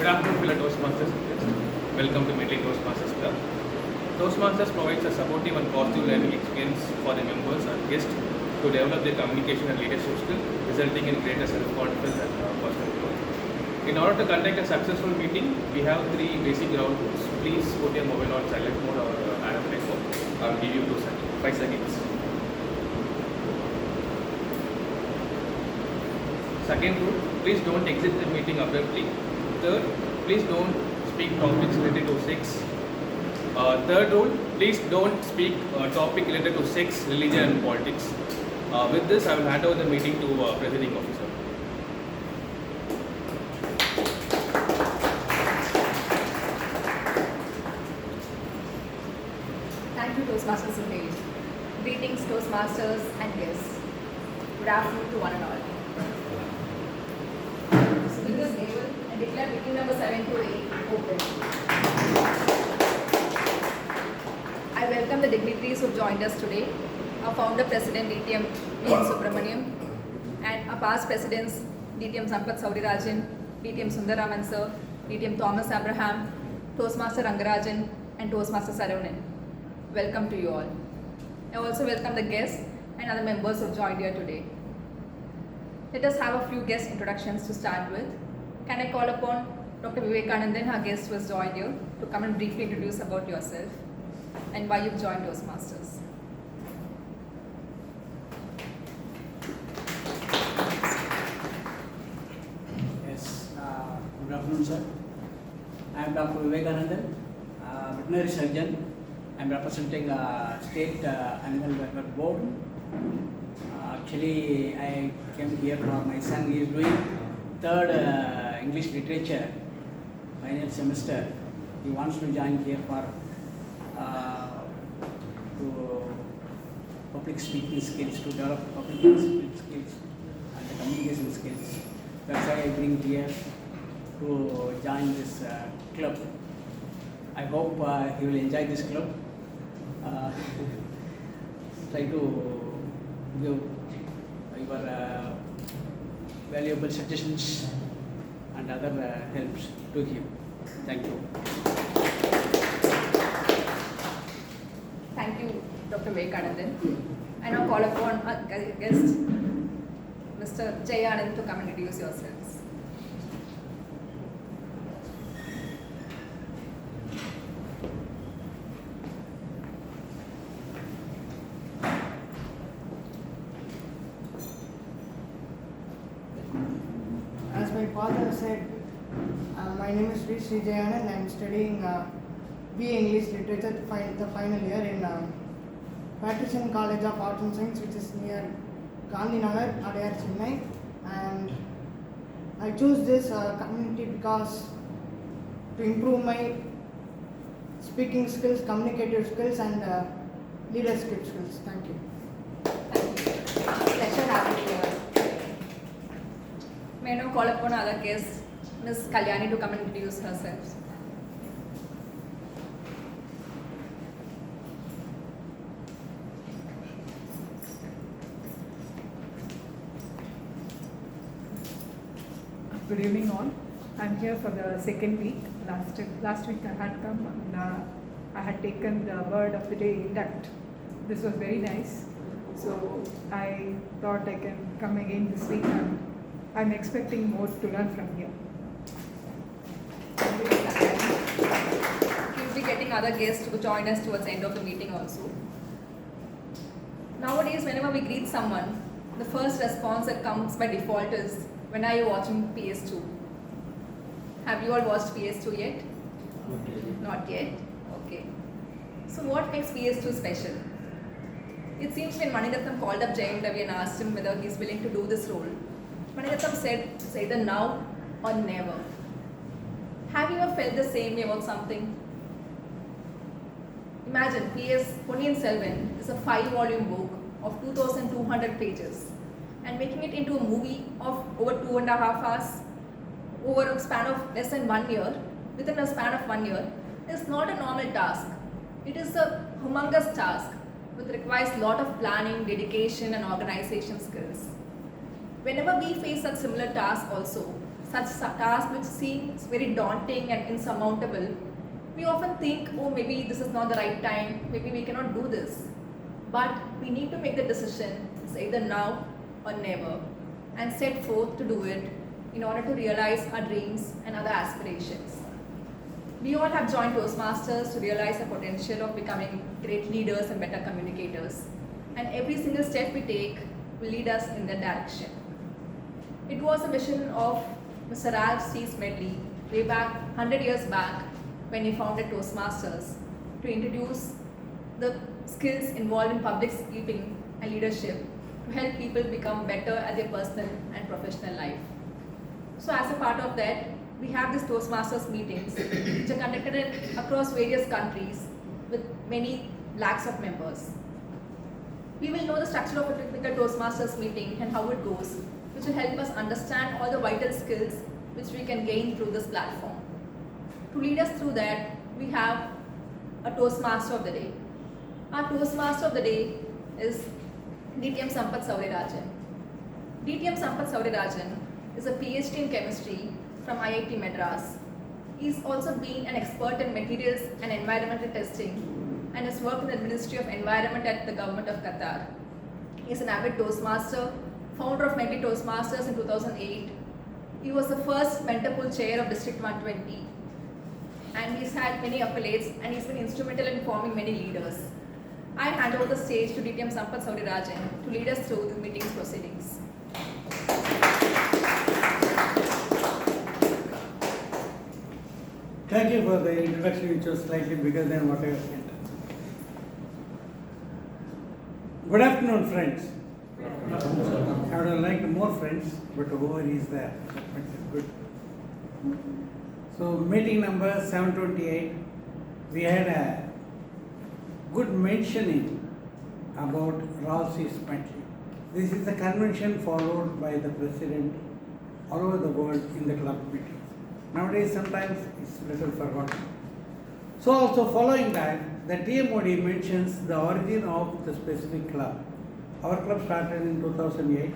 afternoon, fellow Toastmasters. Welcome to Medley Toastmasters Club. Toastmasters provides a supportive and positive learning experience for the members and guests to develop their communication and leadership skills, resulting in greater self-confidence and personal growth. In order to conduct a successful meeting, we have 3 basic ground rules. Please put your mobile on silent mode or aeroplane mode. I will give you 5 seconds. Second rule, please don't exit the meeting abruptly. Third, please don't speak topics related to sex. Third rule, please don't speak topic related to sex, religion and politics. With this, I will hand over the meeting to Presiding Officer. Thank you, Toastmasters Suhail. Greetings, Toastmasters and guests. Good afternoon to one and all. So, with this table, I declare meeting number 7 to 8 open. I welcome the dignitaries who joined us today. Our founder, President DTM Sundararaman and our past presidents, DTM Sampath Sowrirajan, DTM Sundararaman C, DTM Thomas Abraham, Toastmaster Rangarajan and Toastmaster Saravanan. Welcome to you all. I also welcome the guests and other members who joined here today. Let us have a few guest introductions to start with. Can I call upon Dr. Vivekanandan, our guest who has joined you, to come and briefly introduce about yourself and why you've joined Toastmasters. Yes, good afternoon, sir. I am Dr. Vivekanandan, veterinary surgeon. I am representing State Animal Welfare Board. Actually, I came here for my son. He is doing 3rd English Literature final semester. He wants to join here for to public speaking skills, to develop public speaking skills and the communication skills. That's why I bring here to join this club. I hope he will enjoy this club. Try to give your valuable suggestions and other helps to him. Thank you. Thank you, Dr. Vivekanandan. I now call upon our guest, Mr. Jayanand, to come and introduce yourselves. As my father said, my name is Sri Jayanand and I am studying BA English Literature, the final year in Patrician College of Arts and Science, which is near Gandhi Nagar, Adayar, Chennai. And I chose this community because to improve my speaking skills, communicative skills and leadership skills. Thank you. Thank you. Pleasure having you here. May I now call upon other guests, Ms. Kalyani, to come and introduce herself. Good evening all. I'm here for the second week. Last week I had come and I had taken the word of the day, induct. This was very nice. So I thought I can come again this week and I'm expecting more to learn from here. We'll be getting other guests to join us towards the end of the meeting also. Nowadays, whenever we greet someone, the first response that comes by default is, when are you watching PS2? Have you all watched PS2 yet? Not yet? Okay. So what makes PS2 special? It seems when Manirathnam called up Jayant Ravi and asked him whether he's willing to do this role, Manirathnam said it's either now or never. Have you ever felt the same way about something? Imagine PS Ponniyin Selvan is a 5-volume book of 2,200 pages. And making it into a movie of over 2.5 hours, over a span of less than 1 year, within a span of 1 year, is not a normal task. It is a humongous task which requires a lot of planning, dedication and organization skills. Whenever we face such similar tasks also, such tasks which seems very daunting and insurmountable, we often think, oh, maybe this is not the right time, maybe we cannot do this. But we need to make the decision, it's either now or never, and set forth to do it in order to realize our dreams and other aspirations. We all have joined Toastmasters to realize the potential of becoming great leaders and better communicators. And every single step we take will lead us in that direction. It was a vision of Mr. Ralph C. Medley way back 100 years back when he founded Toastmasters to introduce the skills involved in public speaking and leadership to help people become better at their personal and professional life. So as a part of that, we have these Toastmasters meetings which are conducted across various countries with many lakhs of members. We will know the structure of a typical Toastmasters meeting and how it goes, which will help us understand all the vital skills which we can gain through this platform. To lead us through that, we have a Toastmaster of the Day. Our Toastmaster of the Day is DTM Sampath Sowrirajan. DTM Sampath Sowrirajan is a PhD in chemistry from IIT Madras. He's also been an expert in materials and environmental testing and has worked in the Ministry of Environment at the Government of Qatar. He's an avid Toastmaster, founder of Medley Toastmasters in 2008. He was the first mentor pool chair of District 120. And he's had many accolades and he's been instrumental in forming many leaders. I hand over the stage to DTM Sampath Sowrirajan to lead us through the meeting's proceedings. Thank you for the introduction, which was slightly bigger than what I was meant. Good afternoon, friends. I would have liked more friends, but whoever is there, that's good. So, meeting number 728, we had a good mentioning about Ralph C. Medley. This is a convention followed by the president all over the world in the club meetings. Nowadays, sometimes it's little forgotten. So, also following that, the TMoD mentions the origin of the specific club. Our club started in 2008.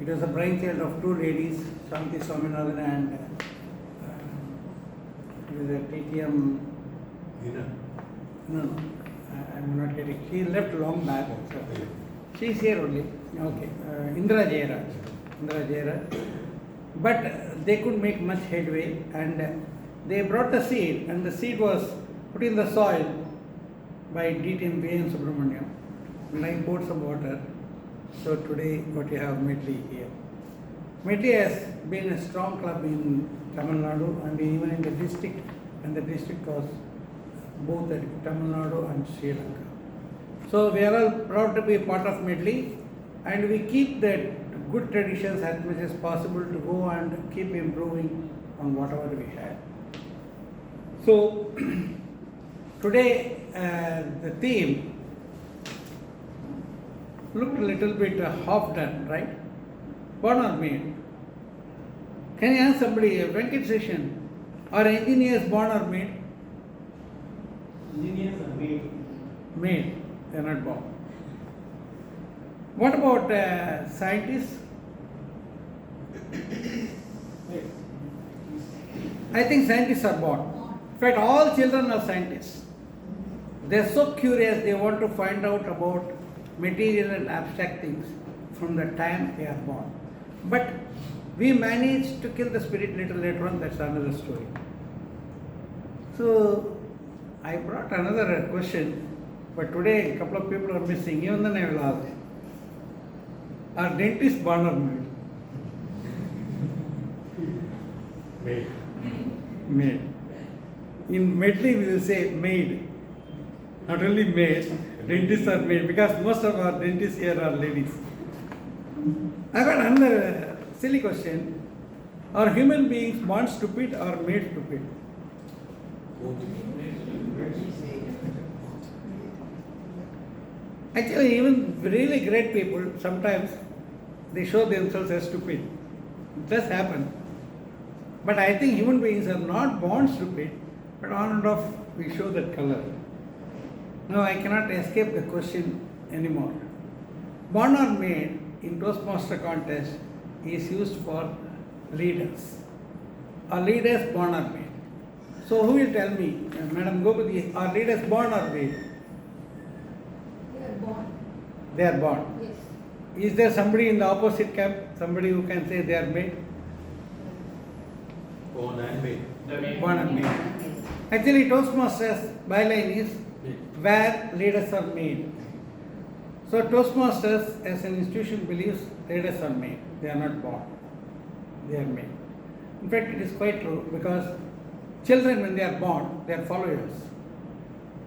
It was a brainchild of two ladies, Shanti Swaminathan and TTM. No, I'm not getting. She left long back. So she's here only. Okay, Indra Jayaraj. But they couldn't make much headway, and they brought the seed, and the seed was put in the soil by DTM Subramaniam. And I poured some water. So today, what you have Medley here. Medley has been a strong club in Tamil Nadu and even in the district, and the district was both at Tamil Nadu and Sri Lanka. So we are all proud to be a part of Medley, and we keep that good traditions as much as possible to go and keep improving on whatever we had. So today the theme looked a little bit half done, right? Born or made? Can you ask somebody, Venkataseshan, are engineers born or made? Engineers are made. Made, they are not born. What about scientists? I think scientists are born. In fact, all children are scientists. They are so curious, they want to find out about material and abstract things from the time they are born. But we managed to kill the spirit little later on, that's another story. So, I brought another question, but today a couple of people are missing, even then I will ask. Are dentists born or made? Made. Made. In Medley we will say made. Not only made, dentists are made, because most of our dentists here are ladies. I got another silly question. Are human beings born stupid or made stupid? Actually, even really great people, sometimes they show themselves as stupid. It does happen. But I think human beings are not born stupid, but on and off we show that color. Now I cannot escape the question anymore. Born or made in Toastmaster contest is used for leaders. Are leaders born or made? So who will tell me, Madam Gopati, are leaders born or made? They are born. They are born. Yes. Is there somebody in the opposite camp, somebody who can say they are made? Born and made. Born and made. Actually, Toastmasters byline is where leaders are made. So Toastmasters as an institution believes leaders are made. They are not born. They are made. In fact, it is quite true because children when they are born, they are followers.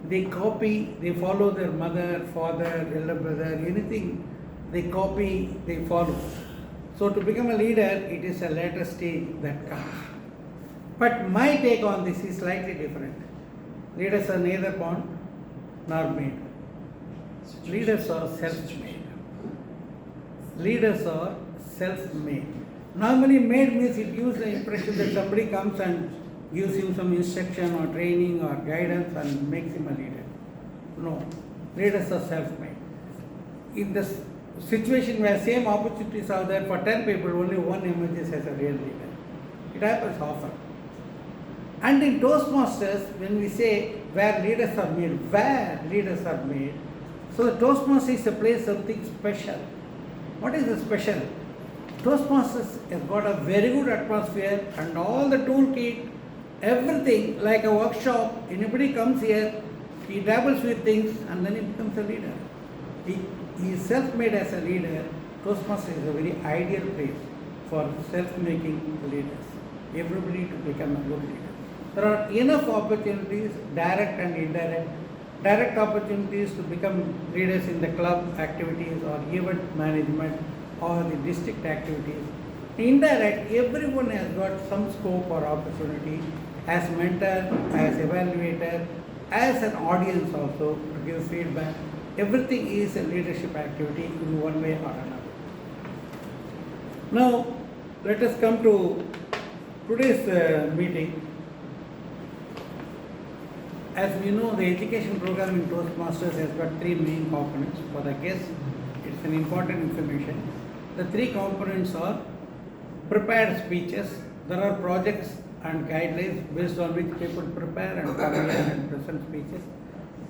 They copy, they follow their mother, father, elder brother, anything. They copy, they follow. So to become a leader, it is a later stage that comes. But my take on this is slightly different. Leaders are neither born nor made. Leaders are self-made. Leaders are self-made. Normally made means it gives the impression that somebody comes and gives him some instruction or training or guidance and makes him a leader. No. Leaders are self-made. In the situation where same opportunities are there for 10 people, only one emerges as a real leader. It happens often. And in Toastmasters, when we say where leaders are made, so the Toastmaster is a place something special. What is the special? Toastmasters has got a very good atmosphere and all the toolkit, everything like a workshop. Anybody comes here, he dabbles with things and then he becomes a leader. He is self-made as a leader. Toastmaster is a very ideal place for self-making leaders. Everybody to become a good leader. There are enough opportunities, direct and indirect. Direct opportunities to become leaders in the club activities or event management or the district activities. Indirect, everyone has got some scope or opportunity as mentor, as evaluator, as an audience also to give feedback. Everything is a leadership activity in one way or another. Now, let us come to today's meeting. As we know, the education program in Toastmasters has got three main components. For the guests, it's an important information. The three components are prepared speeches. There are projects and guidelines based on which people prepare and come here and present speeches.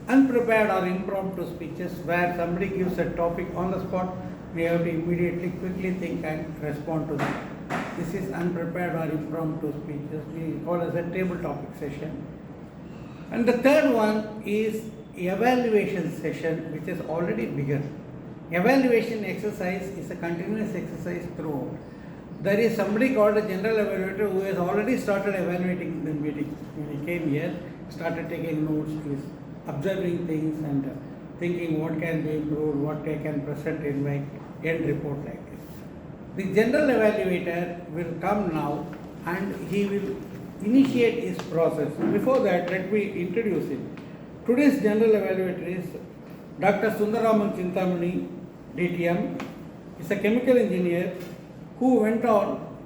Unprepared or impromptu speeches where somebody gives a topic on the spot, we have to immediately quickly think and respond to that. This is unprepared or impromptu speeches. We call as a table topic session. And the third one is evaluation session, which has already begun. Evaluation exercise is a continuous exercise throughout. There is somebody called a general evaluator who has already started evaluating the meeting. When he came here, started taking notes, is observing things and thinking what can be improved, what I can present in my end report like this. The general evaluator will come now and he will initiate his process. Before that, let me introduce him. Today's general evaluator is Dr. Sundararaman Chintamani, DTM. He's a chemical engineer who went on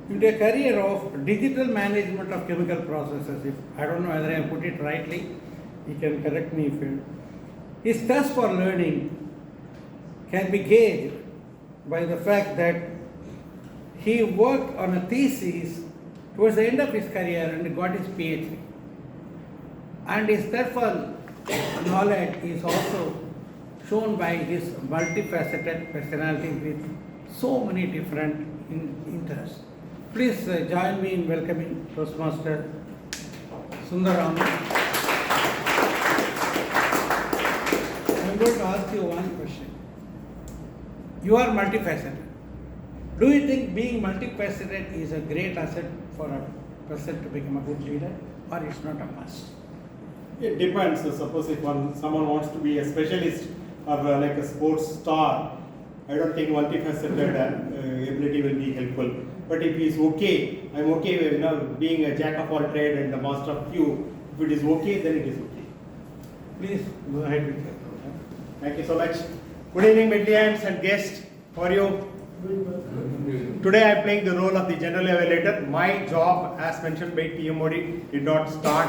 into a career of digital management of chemical processes. I don't know whether I put it rightly. He can correct me if you. His thirst for learning can be gauged by the fact that he worked on a thesis towards the end of his career and got his PhD. And his thirst for knowledge is also shown by his multifaceted personality with so many different interests. Please join me in welcoming Toastmaster Sundararaman. I am going to ask you one question. You are multifaceted. Do you think being multifaceted is a great asset for a person to become a good leader, or it's not a must? It depends. Suppose if someone wants to be a specialist or like a sports star, I don't think multifaceted ability will be helpful. But if he is okay, I'm okay with being a jack of all trade and the master of few. If it is okay, then it is okay. Please go ahead with your program. Thank you so much. Good evening, Medlians and guests. How are you? Today I am playing the role of the general evaluator. My job, as mentioned by TMoD, did not start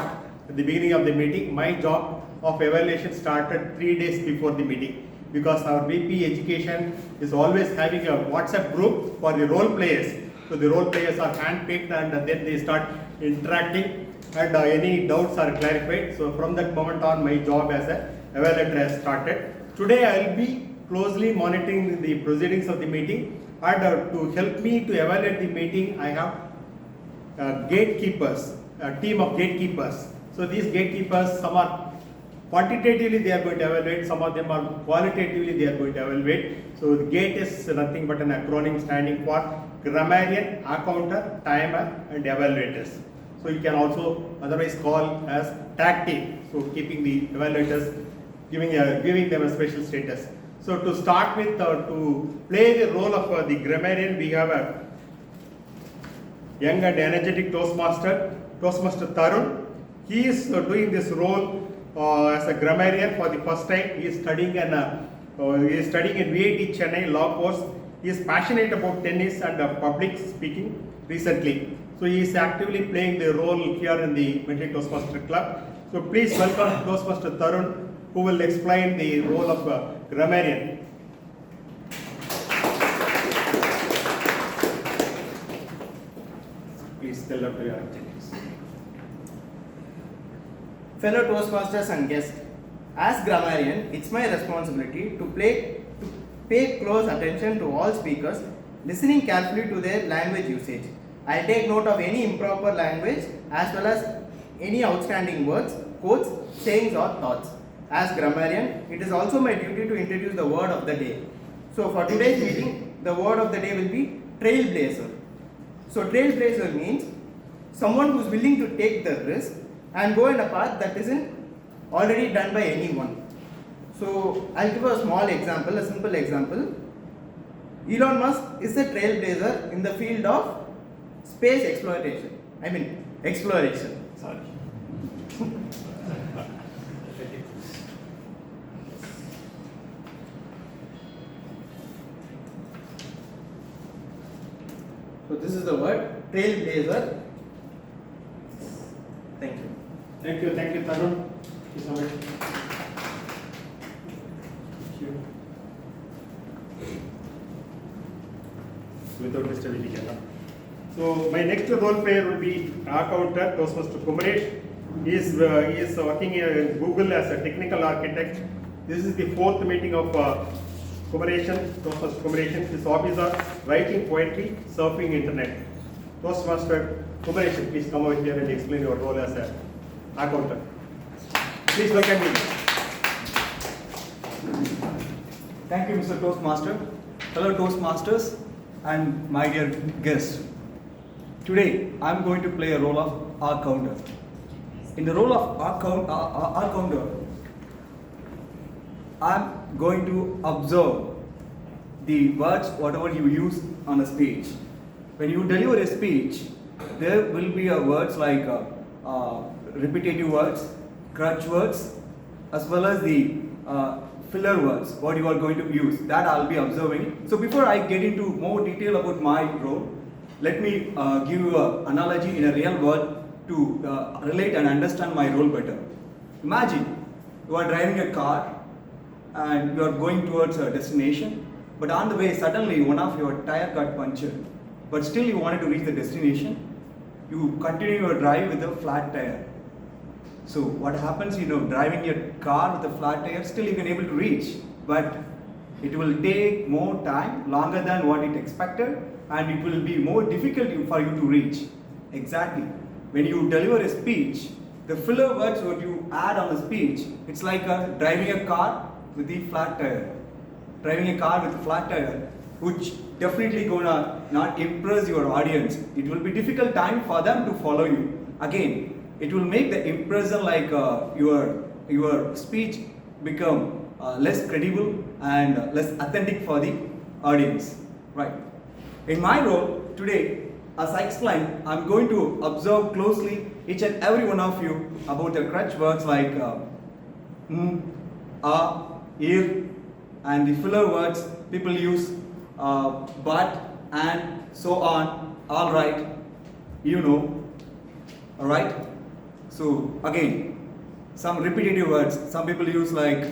at the beginning of the meeting. My job of evaluation started 3 days before the meeting, because our VP education is always having a WhatsApp group for the role players. So the role players are hand-picked and then they start interacting and any doubts are clarified. So from that moment on, my job as a evaluator has started. Today I will be closely monitoring the proceedings of the meeting, and to help me to evaluate the meeting, I have gatekeepers, a team of gatekeepers. So these gatekeepers, some are quantitatively they are going to evaluate, some of them are qualitatively they are going to evaluate. So the GATE is nothing but an acronym standing for Grammarian, Accounter, Timer and Evaluators. So you can also otherwise call as tag team. So keeping the evaluators, giving them a special status. So to start with, to play the role of the grammarian, we have a young and energetic Toastmaster Tarun. He is doing this role as a grammarian for the first time. He is studying in VIT Chennai law course. He is passionate about tennis and public speaking recently. So he is actively playing the role here in the Medley Toastmaster Club. So please welcome Toastmaster Tarun, who will explain the role of grammarian. Please tell up to your attendees. Fellow Toastmasters and guests, as grammarian, it's my responsibility to pay close attention to all speakers, listening carefully to their language usage. I'll take note of any improper language as well as any outstanding words, quotes, sayings or thoughts. As grammarian, it is also my duty to introduce the word of the day. So for today's meeting, the word of the day will be trailblazer. So trailblazer means someone who is willing to take the risk and go in a path that isn't already done by anyone. So I'll give a small example, a simple example. Elon Musk is a trailblazer in the field of space exploration. Sorry. So this is the word trailblazer. Thank you. Thank you, Tarun. Thank you so much. Without disturbing each other. So my next role player will be Accounter Toastmaster Kumaresh. He is working in Google as a technical architect. This is the 4th meeting of Toastmaster Kumaresh. His hobbies are writing poetry, surfing internet. Toastmaster Kumaresh, please come over here and explain your role as an accountant. Please welcome me. Thank you, Mr. Toastmaster. Fellow Toastmasters and my dear guests. Today, I am going to play a role of accounter. In the role of accounter, I am going to observe the words, whatever you use on a speech. When you deliver a speech, there will be words like repetitive words, crutch words, as well as the filler words, what you are going to use. That I will be observing. So before I get into more detail about my role, let me give you an analogy in a real world to relate and understand my role better. Imagine you are driving a car and you are going towards a destination, but on the way suddenly one of your tire got punctured, but still you wanted to reach the destination. You continue your drive with a flat tire. So what happens, driving your car with a flat tire, still you can able to reach, but it will take more time, longer than what it expected, and it will be more difficult for you to reach. Exactly. When you deliver a speech, the filler words what you add on the speech, it's like driving a car with the flat tire. Driving a car with a flat tire, which definitely gonna not impress your audience. It will be difficult time for them to follow you. Again, it will make the impression like your speech become less credible and less authentic for the audience. Right. In my role today, as I explained, I'm going to observe closely each and every one of you about the crutch words like ear, and the filler words people use but, and, so on, alright, alright. So again, some repetitive words, some people use like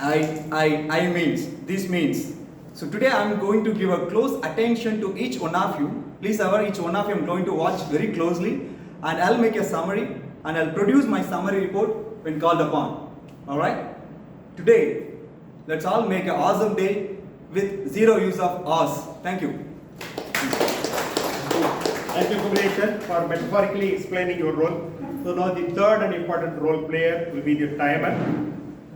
I means, this means. So today I am going to give a close attention to each one of you Please, each one of you, I'm going to watch very closely, and I'll make a summary, and I'll produce my summary report when called upon. Alright? Today, let's all make an awesome day with zero use of us. Thank you. Thank you, Bhuvneshwar, for metaphorically explaining your role. So now the third and important role player will be the timer.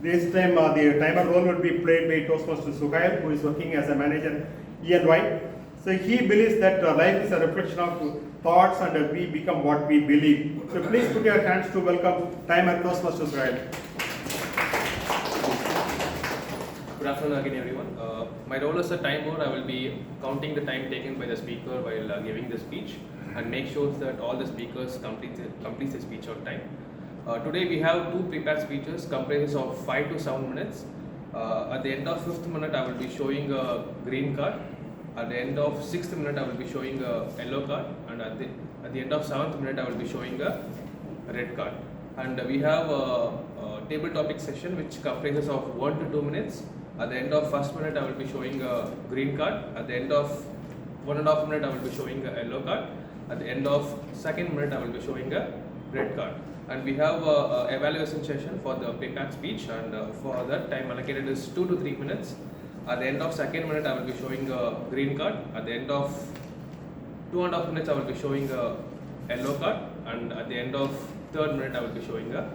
This time the timer role will be played by Toastmaster Suhail, who is working as a manager E&Y. So he believes that life is a reflection of thoughts and we become what we believe. So please put your hands to welcome timer Toastmaster Suhail. Good afternoon again, everyone. My role as a timer, I will be counting the time taken by the speaker while giving the speech and make sure that all the speakers complete the speech on time. Today we have two prepared speeches comprises of 5 to 7 minutes. At the end of 5th minute, I will be showing a green card. At the end of 6th minute, I will be showing a yellow card, and at the end of 7th minute, I will be showing a red card. And we have a table topic session which comprises of 1 to 2 minutes. At the end of 1st minute, I will be showing a green card. At the end of 1.5 minute, I will be showing a yellow card. At the end of 2nd minute, I will be showing a red card. And we have a evaluation session for the prepared speech, and for that time allocated is 2 to 3 minutes. At the end of 2nd minute, I will be showing a green card. At the end of 2.5 minutes, I will be showing a yellow card, and at the end of 3rd minute, I will be showing a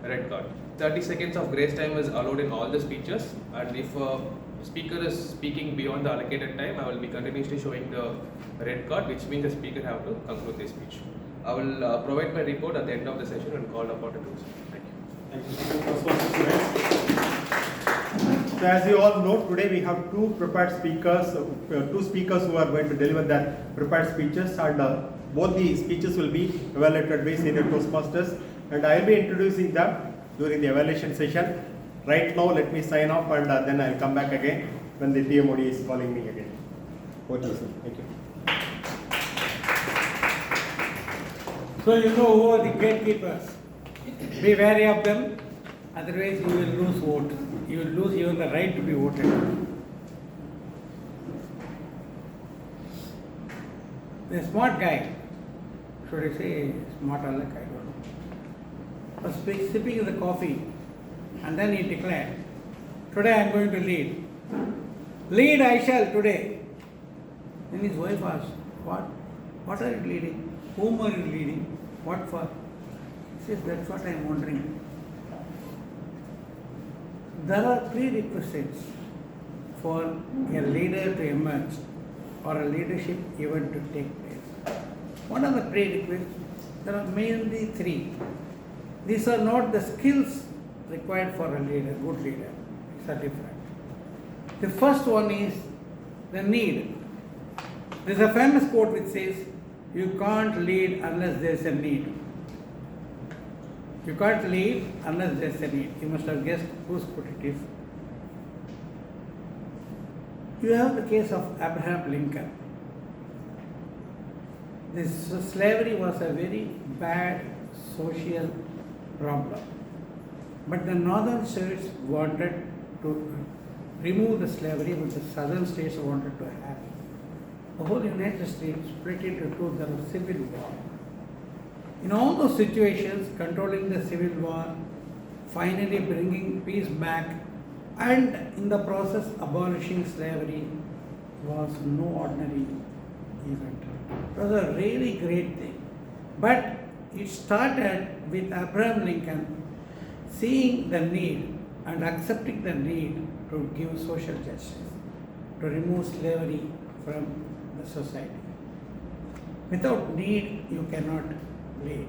red card. 30 seconds of grace time is allowed in all the speeches, and if a speaker is speaking beyond the allocated time, I will be continuously showing the red card, which means the speaker have to conclude the speech. I will provide my report at the end of the session and call upon to do so. Thank you. Thank you. So as you all know, today we have two prepared speakers, two speakers who are going to deliver their prepared speeches, and both the speeches will be evaluated by senior Toastmasters, and I will be introducing them during the evaluation session. Right now, let me sign off, and then I will come back again when the TMoD is calling me again. Over to you, sir. Thank you. So you know who are the gatekeepers. Be wary of them, otherwise you will lose vote. You will lose even the right to be voted. The smart guy, should I say smart or like, I don't know, was sipping the coffee, and then he declared, "Today I am going to lead. Lead I shall today." Then his wife asked, What are you leading? Whom are you leading? What for? He says, "That's what I am wondering." There are prerequisites for a leader to emerge or a leadership event to take place. What are the prerequisites? There are mainly 3. These are not the skills required for a leader, good leader. These are different. The first one is the need. There is a famous quote which says, "You can't lead unless there is a need." You can't lead unless there is a need. You must have guessed whose quote it is. You have the case of Abraham Lincoln. Slavery was a very bad social problem. But the northern states wanted to remove the slavery, but the southern states wanted to have it. The whole United States split into 2. There was civil war. In all those situations, controlling the civil war, finally bringing peace back, and in the process abolishing slavery was no ordinary event. It was a really great thing. But it started with Abraham Lincoln seeing the need and accepting the need to give social justice, to remove slavery from the society. Without need, you cannot lead.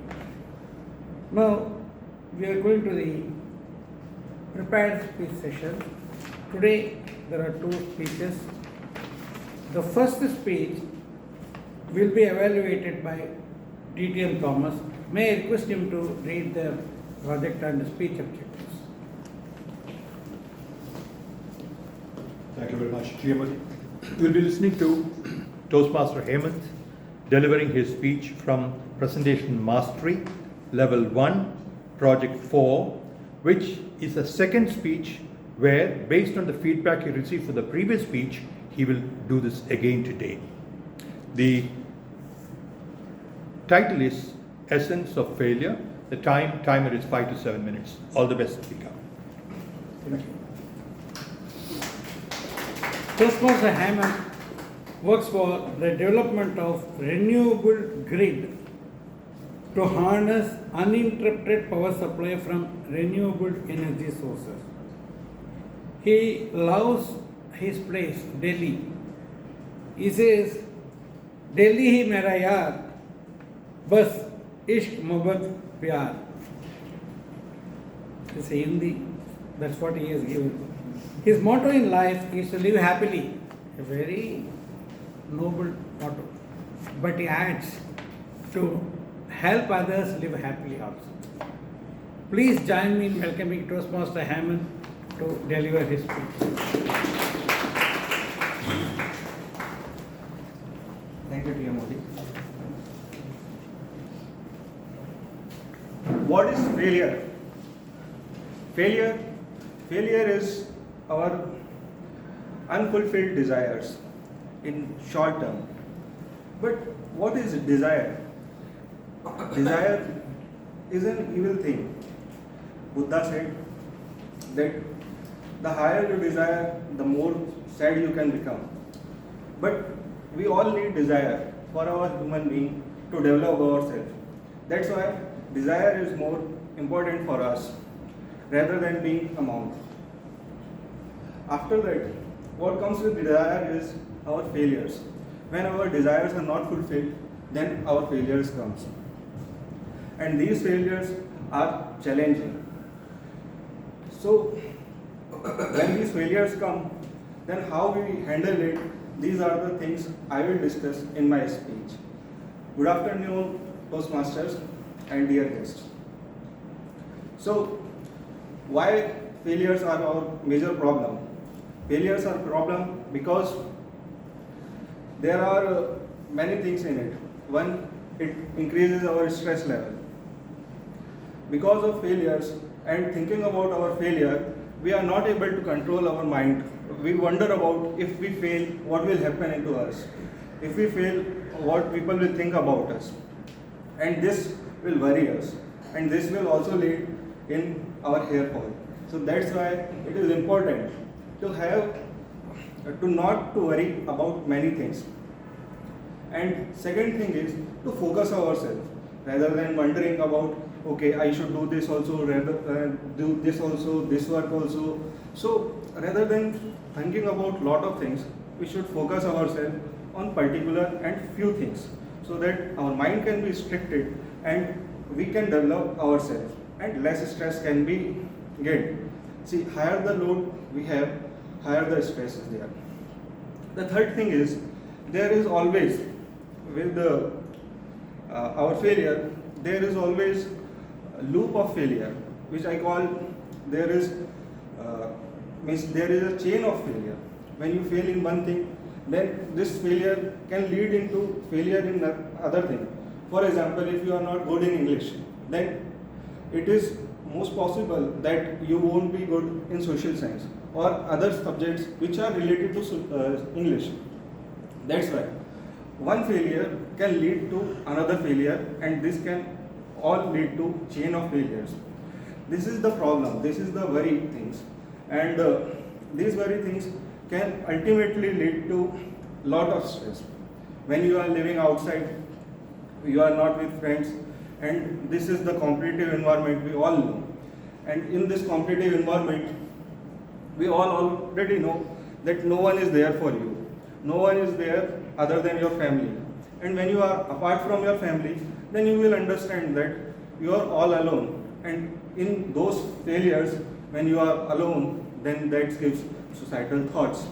Now, we are going to the prepared speech session. Today, there are 2 speeches. The first speech will be evaluated by DTM Thomas. May I request him to read the project and the speech objectives. Thank you very much, TMoD. We'll be listening to Toastmaster Hemant delivering his speech from Presentation Mastery, Level 1, Project 4, which is a second speech where, based on the feedback he received for the previous speech, he will do this again today. The title is Essence of Failure. The timer is 5 to 7 minutes. All the best, speaker. Thank you. Toastmaster Hemant works for the development of renewable grid to harness uninterrupted power supply from renewable energy sources. He loves his place, Delhi. He says, Delhi hi mera yaar, bas ishq mohabbat pyar. It's Hindi, that's what he has given. His motto in life is to live happily, a very noble motto. But he adds to help others live happily also. Please join me in welcoming Toastmaster Hemant to deliver his speech. Thank you, TMoD. What is failure? Failure is our unfulfilled desires in short term. But what is desire? Desire is an evil thing. Buddha said that the higher you desire, the more sad you can become. But we all need desire for our human being to develop ourselves. That's why desire is more important for us rather than being a monk. After that, what comes with desire is our failures. When our desires are not fulfilled, then our failures comes. And these failures are challenging. So, when these failures come, then how we handle it, these are the things I will discuss in my speech. Good afternoon, Toastmasters and dear guests. So, why failures are our major problem? Failures are a problem because there are many things in it. One, it increases our stress level. Because of failures and thinking about our failure, we are not able to control our mind. We wonder about if we fail, what will happen to us. If we fail, what people will think about us. And this will worry us. And this will also lead in our hair fall. So that's why it is important to not to worry about many things. And second thing is to focus ourselves rather than wondering about, okay, I should do this also, rather do this also, this work also. So rather than thinking about lot of things, we should focus ourselves on particular and few things so that our mind can be restricted and we can develop ourselves and less stress can be gained. See, higher the load we have, higher the stress is there. The third thing is, there is always, with our failure, there is always a loop of failure, which I call, there is a chain of failure. When you fail in one thing, then this failure can lead into failure in other thing. For example, if you are not good in English, then it is most possible that you won't be good in social science or other subjects which are related to English. That's why one failure can lead to another failure, and this can all lead to chain of failures. This is the problem, this is the worry things, and these worry things can ultimately lead to lot of stress. When you are living outside, you are not with friends, and this is the competitive environment we all know. And in this competitive environment, we all already know that no one is there for you. No one is there other than your family. And when you are apart from your family, then you will understand that you are all alone. And in those failures, when you are alone, then that gives suicidal thoughts.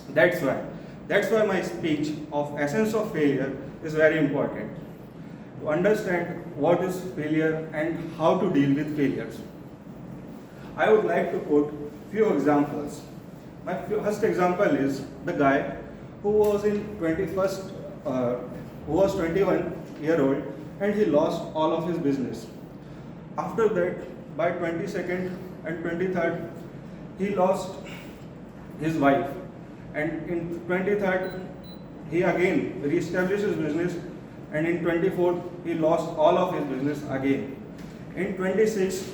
That's why my speech of essence of failure is very important. To understand what is failure and how to deal with failures. I would like to quote few examples. My first example is the guy who was who was 21 year old and he lost all of his business. After that, by 22nd and 23rd, he lost his wife, and in 23rd he again re-established his business and in 24 he lost all of his business again. In 26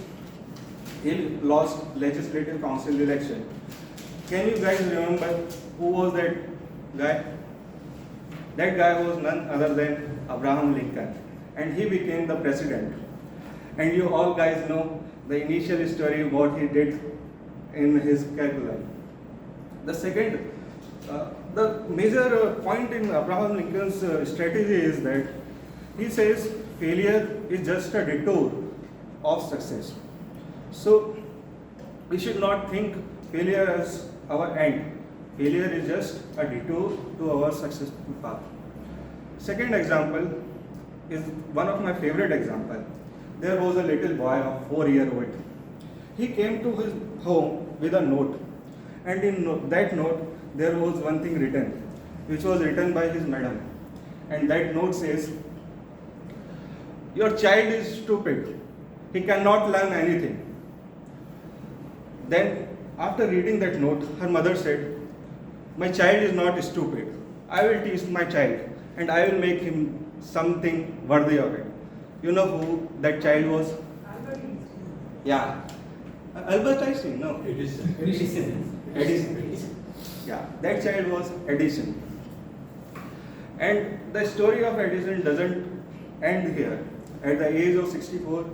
he lost legislative council election. Can you guys remember who was that guy? That guy was none other than Abraham Lincoln, and he became the president. And you all guys know the initial story, what he did in his curriculum. The second, the major point in Abraham Lincoln's strategy is that he says failure is just a detour of success. So we should not think failure as our end. Failure is just a detour to our successful path. Second example is one of my favorite examples. There was a little boy of 4-year-old. He came to his home with a note, and in that note there was one thing written, which was written by his madam, and that note says, "Your child is stupid. He cannot learn anything." Then after reading that note, her mother said, "My child is not stupid. I will teach my child and I will make him something worthy of it." You know who that child was? Yeah. Albert Einstein? No. Edison. Yeah, that child was Edison. And the story of Edison doesn't end here. At the age of 64,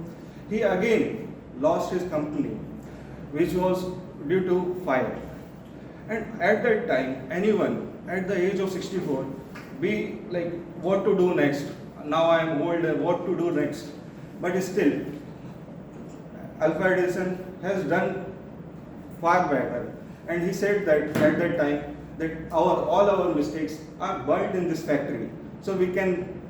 he again lost his company, which was due to fire. And at that time, anyone at the age of 64 be like, what to do next? Now I am old, what to do next? But still, Alfred Edison has done far better. And he said that at that time that all our mistakes are burnt in this factory. So we can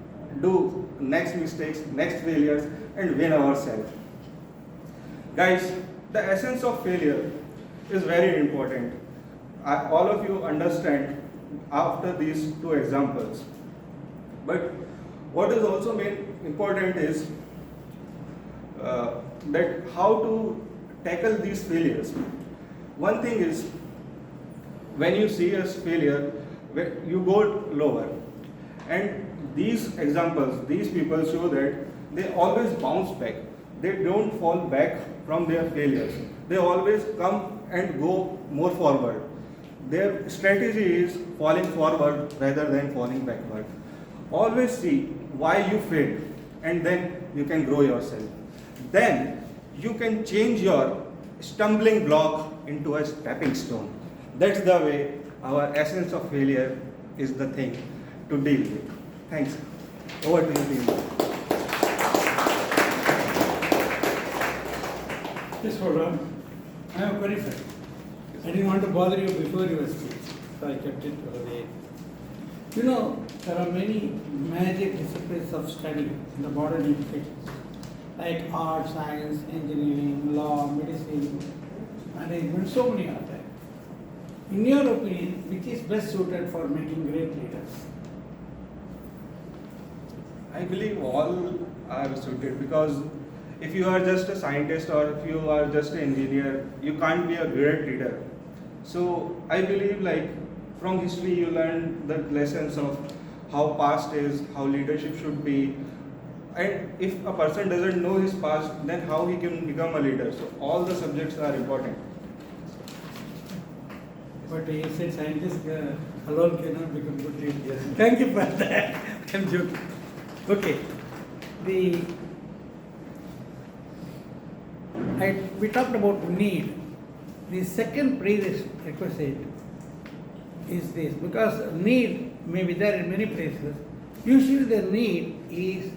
do next mistakes, next failures, and win ourselves. Guys, the essence of failure is very important. All of you understand after these two examples. But what is also important is that how to tackle these failures. One thing is, when you see a failure, you go lower. And these examples, these people show that they always bounce back. They don't fall back from their failures. They always come and go more forward. Their strategy is falling forward rather than falling backward. Always see why you failed, and then you can grow yourself. Then you can change your stumbling block into a stepping stone. That's the way our essence of failure is the thing to deal with. Thanks. Over to you, team. Yes, hold on. I am very sorry. I didn't want to bother you before your speech, so I kept it for the end. You know, there are many magic disciplines of study in the modern education, like art, science, engineering, law, medicine, management, so many are there. In your opinion, which is best suited for making great leaders? I believe all are suited, because if you are just a scientist or if you are just an engineer, you can't be a great leader. So I believe, like, from history you learn the lessons of how past is, how leadership should be, and if a person doesn't know his past, then how he can become a leader. So all the subjects are important. But you said scientists alone cannot become good leaders. Yes. Thank you for that. I'm joking. Okay. We talked about need. The second prerequisite is this, because need may be there in many places. Usually the need is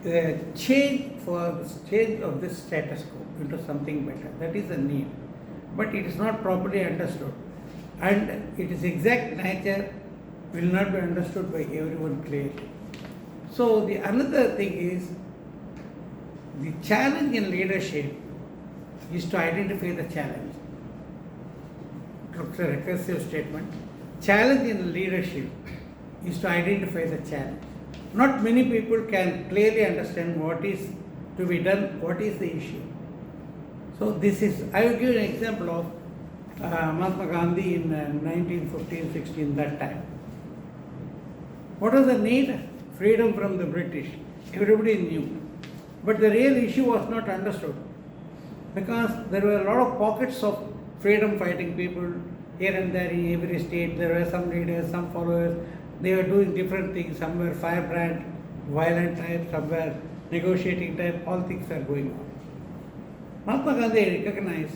the change of this status quo into something better. That is the need. But it is not properly understood. And its exact nature will not be understood by everyone clearly. So the another thing is, the challenge in leadership is to identify the challenge. It's a recursive statement. Challenge in leadership is to identify the challenge. Not many people can clearly understand what is to be done, what is the issue. So this is, I will give you an example of Mahatma Gandhi in 1915-16, that time. What was the need? freedom from the British. Everybody knew. But the real issue was not understood, because there were a lot of pockets of freedom fighting people here and there in every state. There were some leaders, some followers. They were doing different things. Some were firebrand, violent type, some were negotiating type. All things are going on. Mahatma Gandhi recognized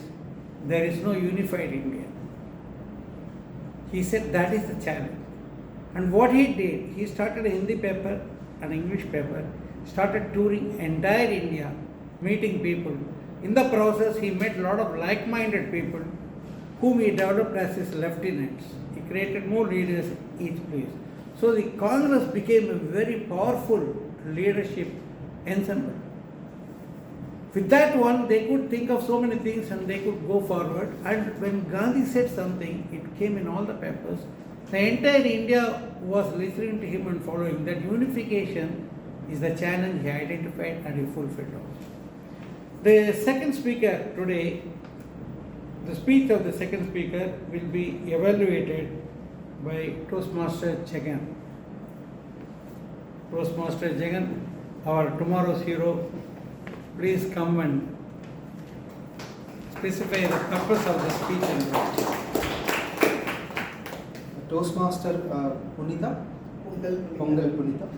there is no unified India. He said that is the challenge. And what he did, he started a Hindi paper, an English paper, started touring entire India, meeting people. In the process, he met a lot of like-minded people whom he developed as his lieutenants. He created more leaders each place. So the Congress became a very powerful leadership ensemble. With that one, they could think of so many things and they could go forward. And when Gandhi said something, it came in all the papers. The entire India was listening to him and following. That unification is the challenge he identified and he fulfilled also. The second speaker today, the speech of the second speaker will be evaluated by Toastmaster Jagan. Toastmaster Jagan, our tomorrow's hero, please come and specify the purpose of the speech and Toastmaster Punitha, Pongal Punitha,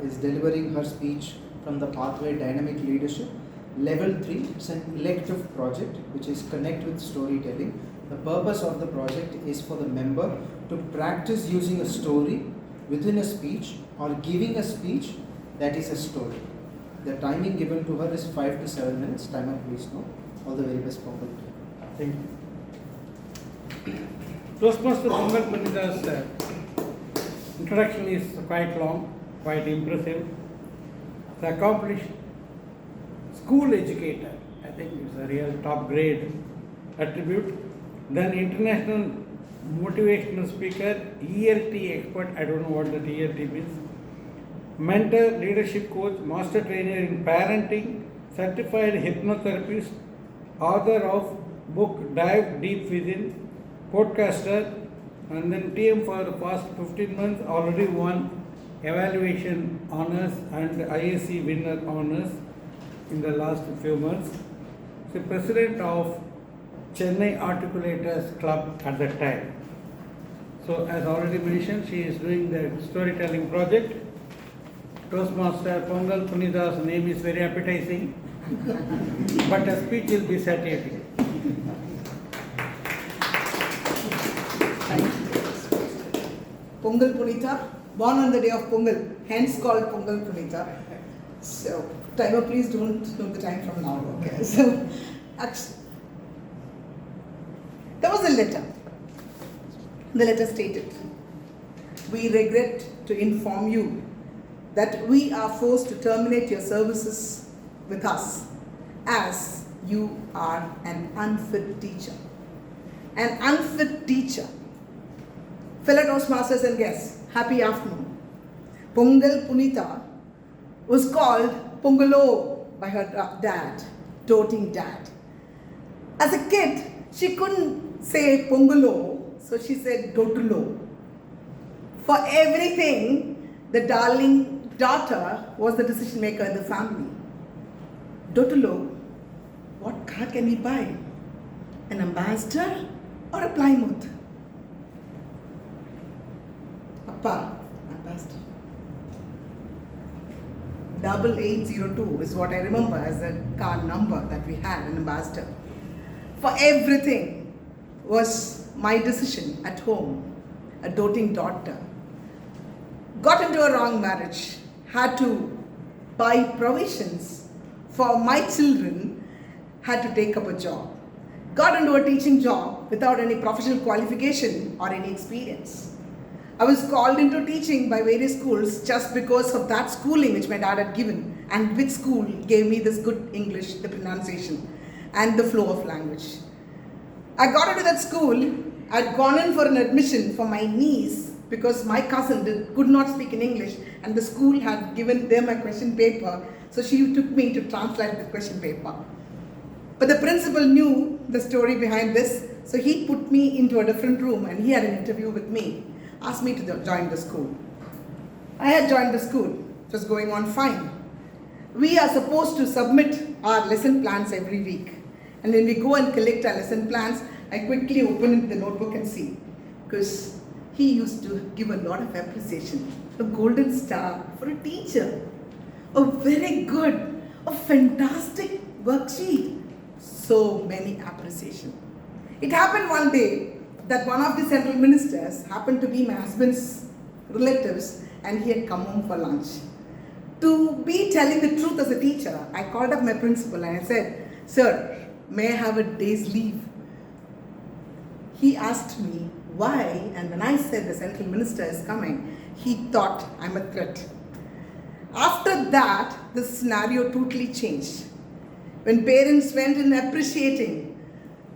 is delivering her speech from the Pathway Dynamic Leadership, Level 3. It's an elective project which is Connect with Storytelling. The purpose of the project is for the member to practice using a story within a speech or giving a speech that is a story. The timing given to her is 5 to 7 minutes. Timer, please know. All the very best, Pongal. Thank you. Toastmaster Pongal Punitha's introduction is quite long, quite impressive. The accomplished school educator, I think it's a real top grade attribute. Then international motivational speaker, ELT expert, I don't know what that ELT means. Mentor, leadership coach, master trainer in parenting, certified hypnotherapist, author of book Dive Deep Within, podcaster, and then TM for the past 15 months already won evaluation honors and ISC winner honors in the last few months. She president of Chennai Articulators Club at that time. So as already mentioned, she is doing the storytelling project. Toastmaster Pongal Punitha's name is very appetizing, but her speech will be satiating. Pongal Punitha, born on the day of Pongal, hence called Pongal Punitha. So, timer, please don't know the time from now. Okay. So, there was a letter. The letter stated, "We regret to inform you that we are forced to terminate your services with us as you are an unfit teacher." An unfit teacher. Fellow Toastmasters and guests, happy afternoon. Pongal Punitha was called Pongalo by her dad, doting dad. As a kid, she couldn't say Pongalo, so she said Dotulo. For everything, the darling daughter was the decision maker in the family. Dotulo, what car can we buy? An Ambassador or a Plymouth? Appa, Ambassador. 8802 is what I remember as the car number that we had, an Ambassador. For everything was my decision at home, a doting daughter. Got into a wrong marriage, had to buy provisions for my children, had to take up a job. Got into a teaching job without any professional qualification or any experience. I was called into teaching by various schools just because of that schooling which my dad had given, and which school gave me this good English, the pronunciation and the flow of language. I got into that school. I'd gone in for an admission for my niece because my cousin could not speak in English and the school had given them a question paper, so she took me to translate the question paper. But the principal knew the story behind this, so he put me into a different room and he had an interview with me, asked me to join the school. I had joined the school. It was going on fine. We are supposed to submit our lesson plans every week. And when we go and collect our lesson plans, I quickly open the notebook and see. Because he used to give a lot of appreciation. A golden star for a teacher. A very good, a fantastic worksheet. So many appreciation. It happened one day that one of the central ministers happened to be my husband's relatives and he had come home for lunch. To be telling the truth as a teacher, I called up my principal and I said, "Sir, may I have a day's leave?" He asked me why, and when I said the central minister is coming, he thought I'm a threat. After that, the scenario totally changed. When parents went in appreciating,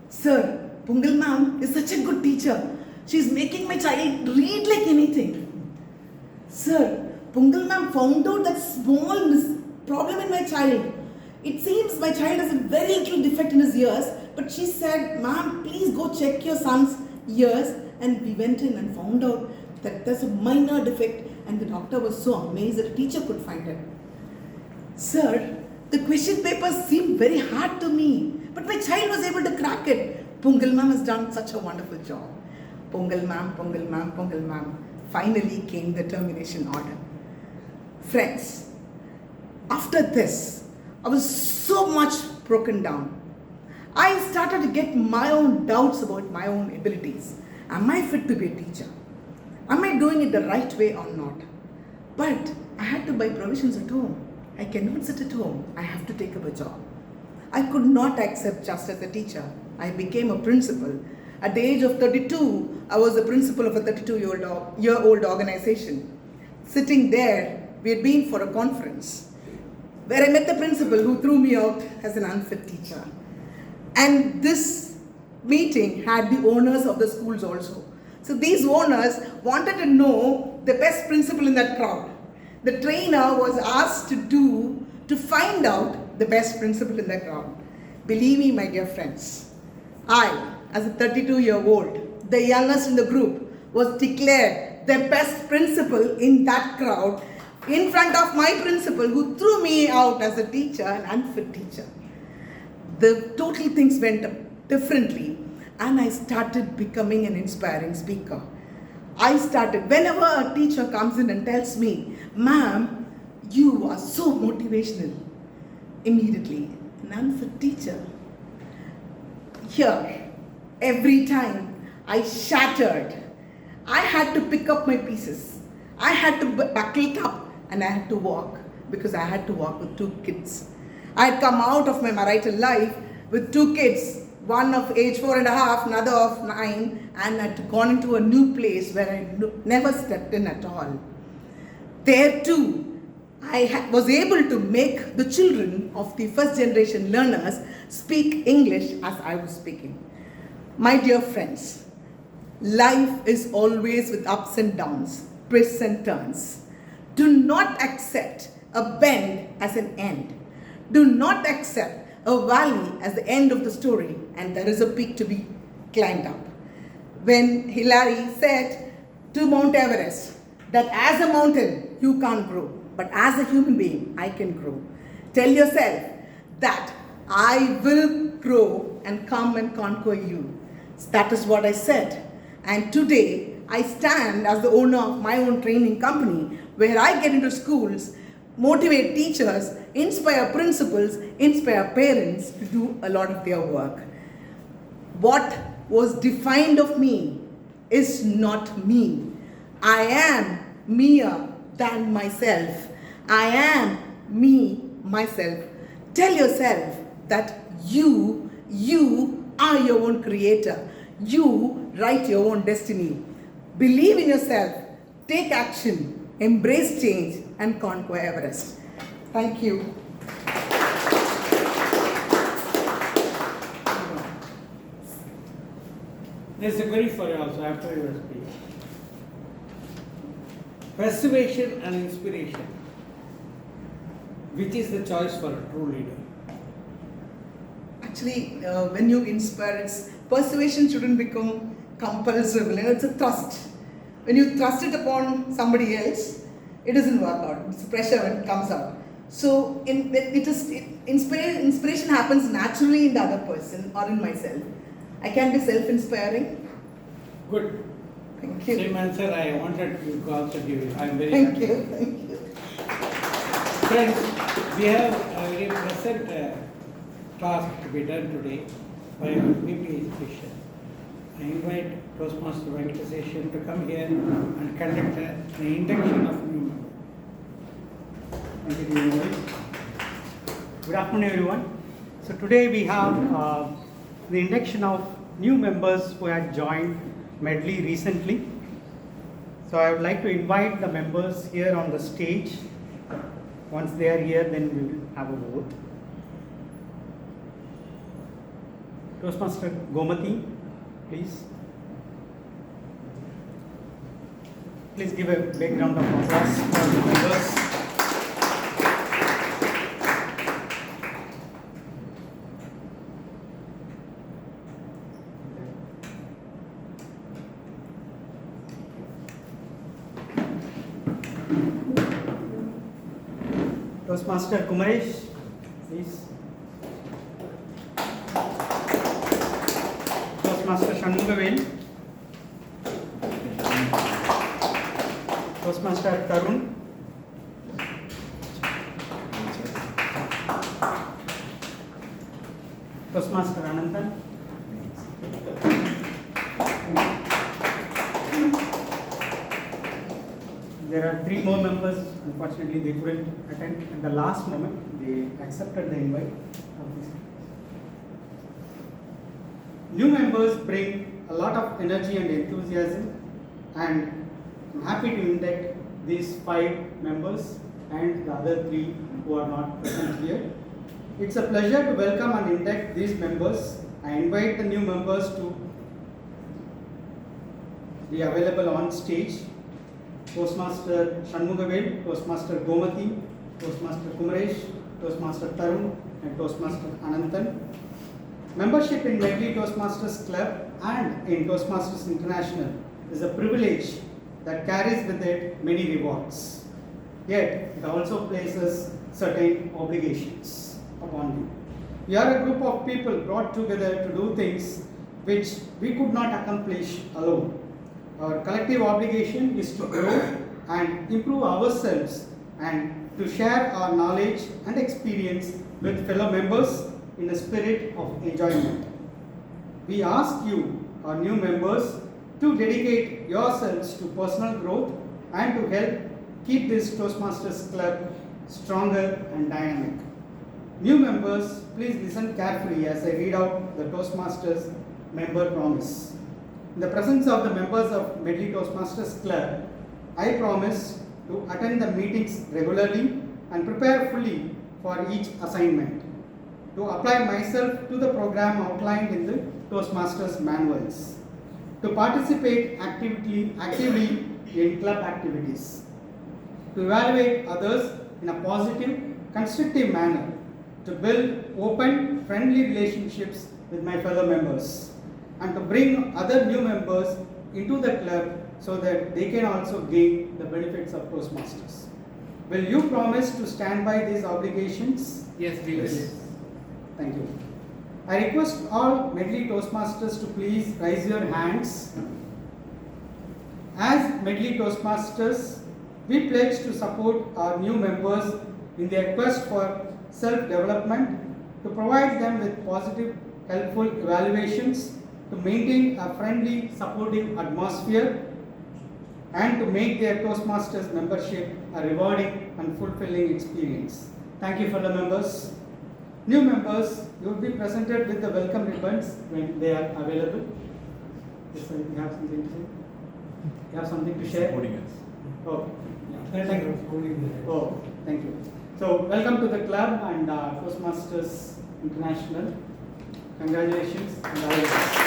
"Sir, Pongal ma'am is such a good teacher. She's making my child read like anything. Sir, Pongal ma'am found out that small problem in my child. It seems my child has a very little defect in his ears, but she said, ma'am, please go check your son's ears." And we went in and found out that there's a minor defect, and the doctor was so amazed that a teacher could find it. Sir, the question papers seemed very hard to me, but my child was able to crack it. Pongal ma'am has done such a wonderful job. Pongal ma'am, Pongal ma'am, Pongal ma'am. Finally came the termination order. Friends, after this, I was so much broken down. I started to get my own doubts about my own abilities. Am I fit to be a teacher? Am I doing it the right way or not? But I had to buy provisions at home. I cannot sit at home. I have to take up a job. I could not accept just as a teacher. I became a principal. At the age of 32, I was the principal of a 32-year-old organization. Sitting there, we had been for a conference where I met the principal who threw me out as an unfit teacher. And this meeting had the owners of the schools also. So these owners wanted to know the best principal in that crowd. The trainer was asked to find out the best principal in that crowd. Believe me, my dear friends, I, as a 32-year-old, the youngest in the group, was declared the best principal in that crowd in front of my principal who threw me out as a teacher, an unfit teacher. The total things went differently and I started becoming an inspiring speaker. Whenever a teacher comes in and tells me, "Ma'am, you are so motivational," immediately, an unfit teacher. Here, every time I shattered, I had to pick up my pieces. I had to buckle it up and I had to walk because I had to walk with 2 kids. I had come out of my marital life with 2 kids, one of age 4.5, another of 9, and I had gone into a new place where I never stepped in at all. There too, I was able to make the children of the first generation learners speak English as I was speaking. My dear friends, life is always with ups and downs, twists and turns. Do not accept a bend as an end. Do not accept a valley as the end of the story and there is a peak to be climbed up. When Hillary said to Mount Everest that as a mountain you can't grow, but as a human being I can grow. Tell yourself that I will grow and come and conquer you. That is what I said. And today I stand as the owner of my own training company where I get into schools, motivate teachers, inspire principals, inspire parents to do a lot of their work. What was defined of me is not me. I am mere than myself. I am me, myself. Tell yourself that you are your own creator. You write your own destiny. Believe in yourself. Take action. Embrace change and conquer Everest. Thank you. There's a query for you also after your speech. Persuasion and inspiration. Which is the choice for a true leader? Actually, when you inspire, persuasion shouldn't become compulsive. It's a thrust. When you thrust it upon somebody else, it doesn't work out. It's pressure when it comes out. So inspiration happens naturally in the other person or in myself. I can be self-inspiring. Good. Thank you. Same answer I wanted you to also give you. I am very Thank happy. you. Thank you. Friends, we have a very pleasant task to be done today by our VP Education. I invite Toastmaster Venkataseshan to come here and conduct the induction of new members. Thank you, TM. Good afternoon, everyone. So today we have the induction of new members who had joined Medley recently. So I would like to invite the members here on the stage. Once they are here, then we will have a vote. Toastmaster Gomati, please. Please give a big round of applause for the members. Toastmaster Kumaresh, please. Toastmaster Shanmugavel. Toastmaster Tarun. Toastmaster Ananthan. There are 3 more members. Unfortunately, they couldn't attend at the last moment. They accepted the invite. New members bring a lot of energy and enthusiasm, and I'm happy to induct these 5 members and the other 3 who are not present here. It's a pleasure to welcome and induct these members. I invite the new members to be available on stage. Toastmaster Shanmugavel, Toastmaster Gomati, Toastmaster Kumaresh, Toastmaster Tarun, and Toastmaster Ananthan. Membership in Medley Toastmasters Club and in Toastmasters International is a privilege that carries with it many rewards. Yet, it also places certain obligations upon you. We are a group of people brought together to do things which we could not accomplish alone. Our collective obligation is to grow and improve ourselves and to share our knowledge and experience with fellow members in a spirit of enjoyment. We ask you, our new members, to dedicate yourselves to personal growth and to help keep this Toastmasters Club stronger and dynamic. New members, please listen carefully as I read out the Toastmasters member promise. In the presence of the members of Medley Toastmasters Club, I promise to attend the meetings regularly and prepare fully for each assignment, to apply myself to the program outlined in the Toastmasters manuals, to participate actively in club activities, to evaluate others in a positive, constructive manner, to build open, friendly relationships with my fellow members, and to bring other new members into the club so that they can also gain the benefits of Toastmasters. Will you promise to stand by these obligations? Yes, we will. Thank you. I request all Medley Toastmasters to please raise your hands. As Medley Toastmasters, we pledge to support our new members in their quest for self-development, to provide them with positive, helpful evaluations, to maintain a friendly, supportive atmosphere, and to make their Toastmasters membership a rewarding and fulfilling experience. Thank you, fellow members. New members, you will be presented with the welcome ribbons when they are available. Yes, sir, you have something to say? You have something to share? Oh, yeah. Thank you. Oh, thank you. So, welcome to the club and Toastmasters International. Congratulations and all the best.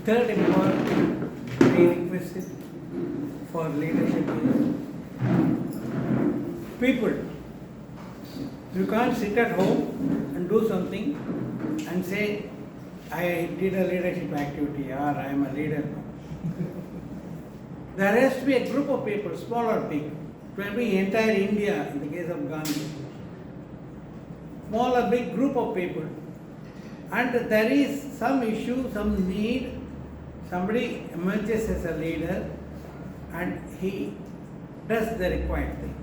Third important prerequisite for leadership is people. You can't sit at home and do something and say, I did a leadership activity or I am a leader. There has to be a group of people, small or big. It will be entire India in the case of Gandhi. Small or big group of people. And there is some issue, some need, somebody emerges as a leader and he does the required thing.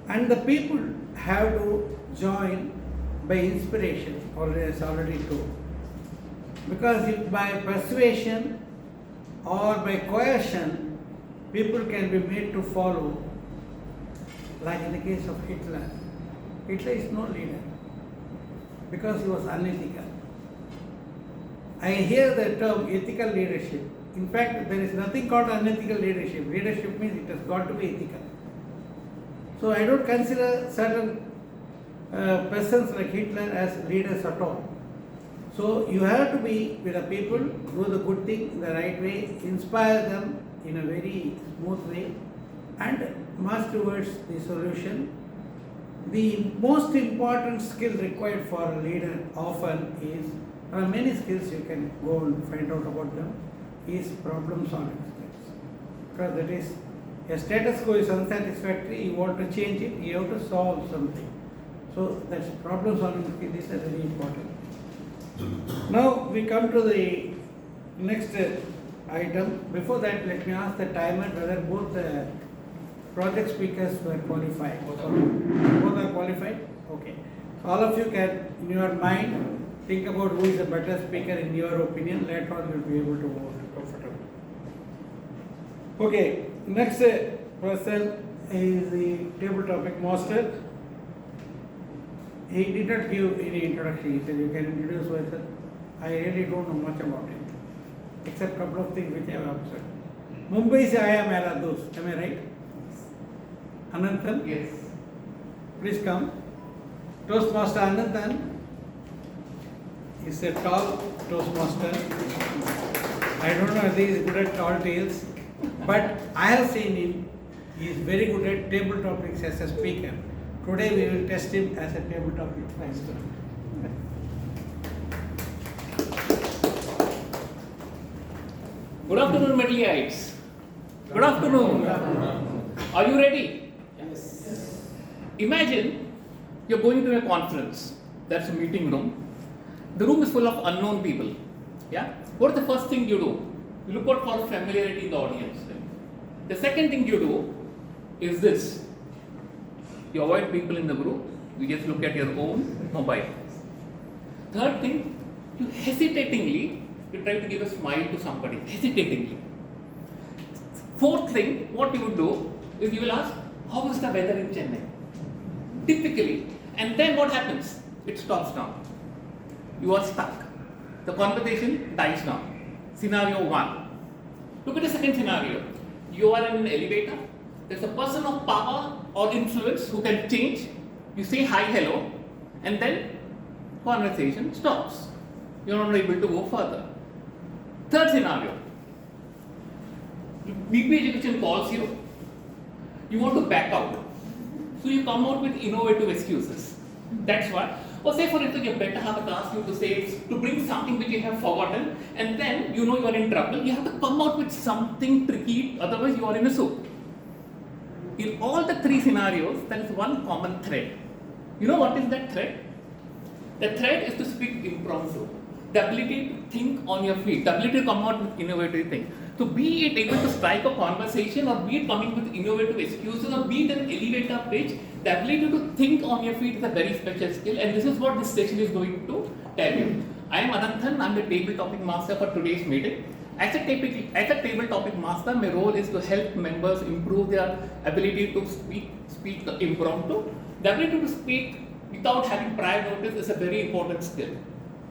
And the people have to join by inspiration, as already told. Because if by persuasion or by coercion, people can be made to follow, like in the case of Hitler. Hitler is no leader because he was unethical. I hear the term ethical leadership. In fact, there is nothing called unethical leadership. Leadership means it has got to be ethical. So I don't consider certain persons like Hitler as leaders at all. So you have to be with the people, do the good thing in the right way, inspire them in a very smooth way, and march towards the solution. The most important skill required for a leader often is, there are many skills you can go and find out about them, is problem solving skills. Because that is, a status quo is unsatisfactory, you want to change it, you have to solve something. So that's problem solving skills are very important. Now we come to the next item. Before that, let me ask the timer whether both the project speakers were qualified. Both are qualified? Okay. So all of you can, in your mind, think about who is a better speaker in your opinion. Later on, you'll be able to vote comfortably. Okay. Next person is the table topic master. He did not give any introduction. He said, you can introduce yourself. I really don't know much about it, except a couple of things which I have observed. Mumbai se aaya mera dost. Am I right? Ananthan? Yes. Please come. Toastmaster Ananthan is a tall Toastmaster. I don't know if he is good at tall tales, but I have seen him. He is very good at table topics as a speaker. Today we will test him as a table topic master. Good afternoon, Medleyites. Good afternoon. Are you ready? Yes. Imagine you're going to a conference. That's a meeting room. The room is full of unknown people. Yeah. What is the first thing you do? You look out for familiarity in the audience. The second thing you do is this. You avoid people in the group, you just look at your own mobile. Third thing, you hesitatingly, you try to give a smile to somebody, hesitatingly. Fourth thing, what you would do is you will ask, how is the weather in Chennai? Typically, and then what happens? It stops now. You are stuck. The conversation dies down. Scenario 1. Look at the second scenario. You are in an elevator. There's a person of power or influence who can change. You say hi, hello, and then conversation stops. You're not able to go further. Third scenario. BP Education calls you. You want to back out. So you come out with innovative excuses. That's why. Or say for instance, your better half has asked you to say, to bring something which you have forgotten, and then you know you are in trouble. You have to come out with something tricky, otherwise you are in a soup. In all the three scenarios, there is one common thread. You know what is that thread? The thread is to speak impromptu. The ability to think on your feet, the ability to come out with innovative things. So be it able to strike a conversation, or be it coming with innovative excuses, or be it an elevator pitch, the ability to think on your feet is a very special skill, and this is what this session is going to tell you. I am Ananthan, I am the table topic master for today's meeting. As a table topic master, my role is to help members improve their ability to speak impromptu. The ability to speak without having prior notice is a very important skill.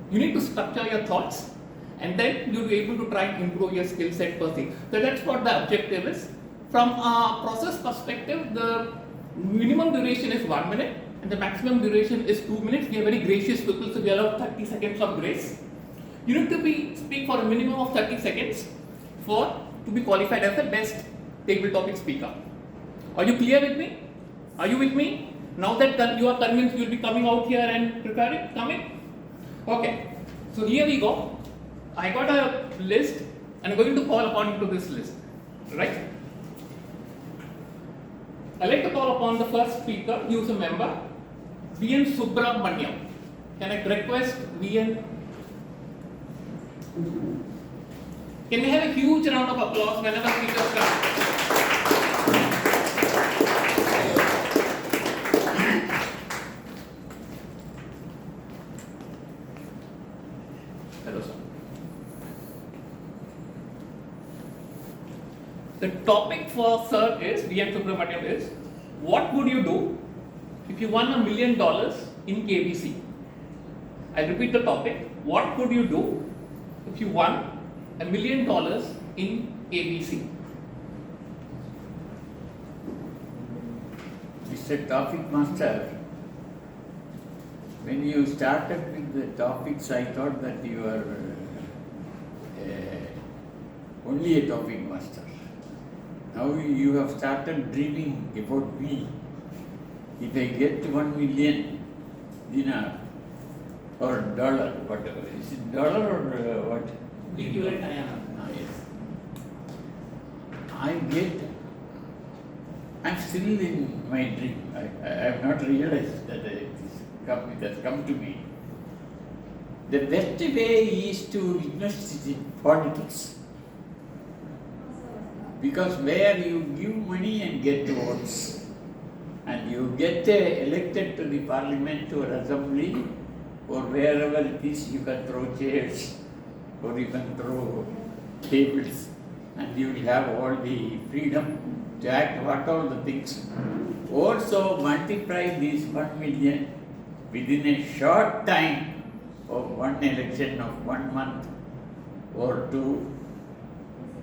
You need to structure your thoughts, and then you'll be able to try and improve your skill set per se. So that's what the objective is. From a process perspective, the minimum duration is 1 minute, and the maximum duration is 2 minutes. We are very gracious people, so we allow 30 seconds of grace. You need to speak for a minimum of 30 seconds to be qualified as the best table topic speaker. Are you clear with me? Are you with me? Now that you are convinced, you will be coming out here and preparing, coming? Okay. So here we go. I got a list and I'm going to call upon you to this list. Right? I like to call upon the first speaker, he is a member, VN Subramaniam. Can I request VN? Can we have a huge round of applause whenever speakers come? Hello, sir. The topic for sir is, VN Subramaniam is, what would you do if you won $1 million in KBC? I repeat the topic, what would you do if you won $1 million in ABC? Mr. Topic Master, when you started with the topics, I thought that you were only a topic master. Now you have started dreaming about me. If I get 1 million dinar or dollar, whatever, is it dollar or what? Equivalent. Yes. I'm still in my dream. I have not realized that it has come to me. The best way is to invest in politics. Because where you give money and get votes, and you get elected to the parliament or assembly, or wherever it is, you can throw chairs, or you can throw tables, and you will have all the freedom to act what all the things. Also multiply this 1 million within a short time of one election of 1 month or two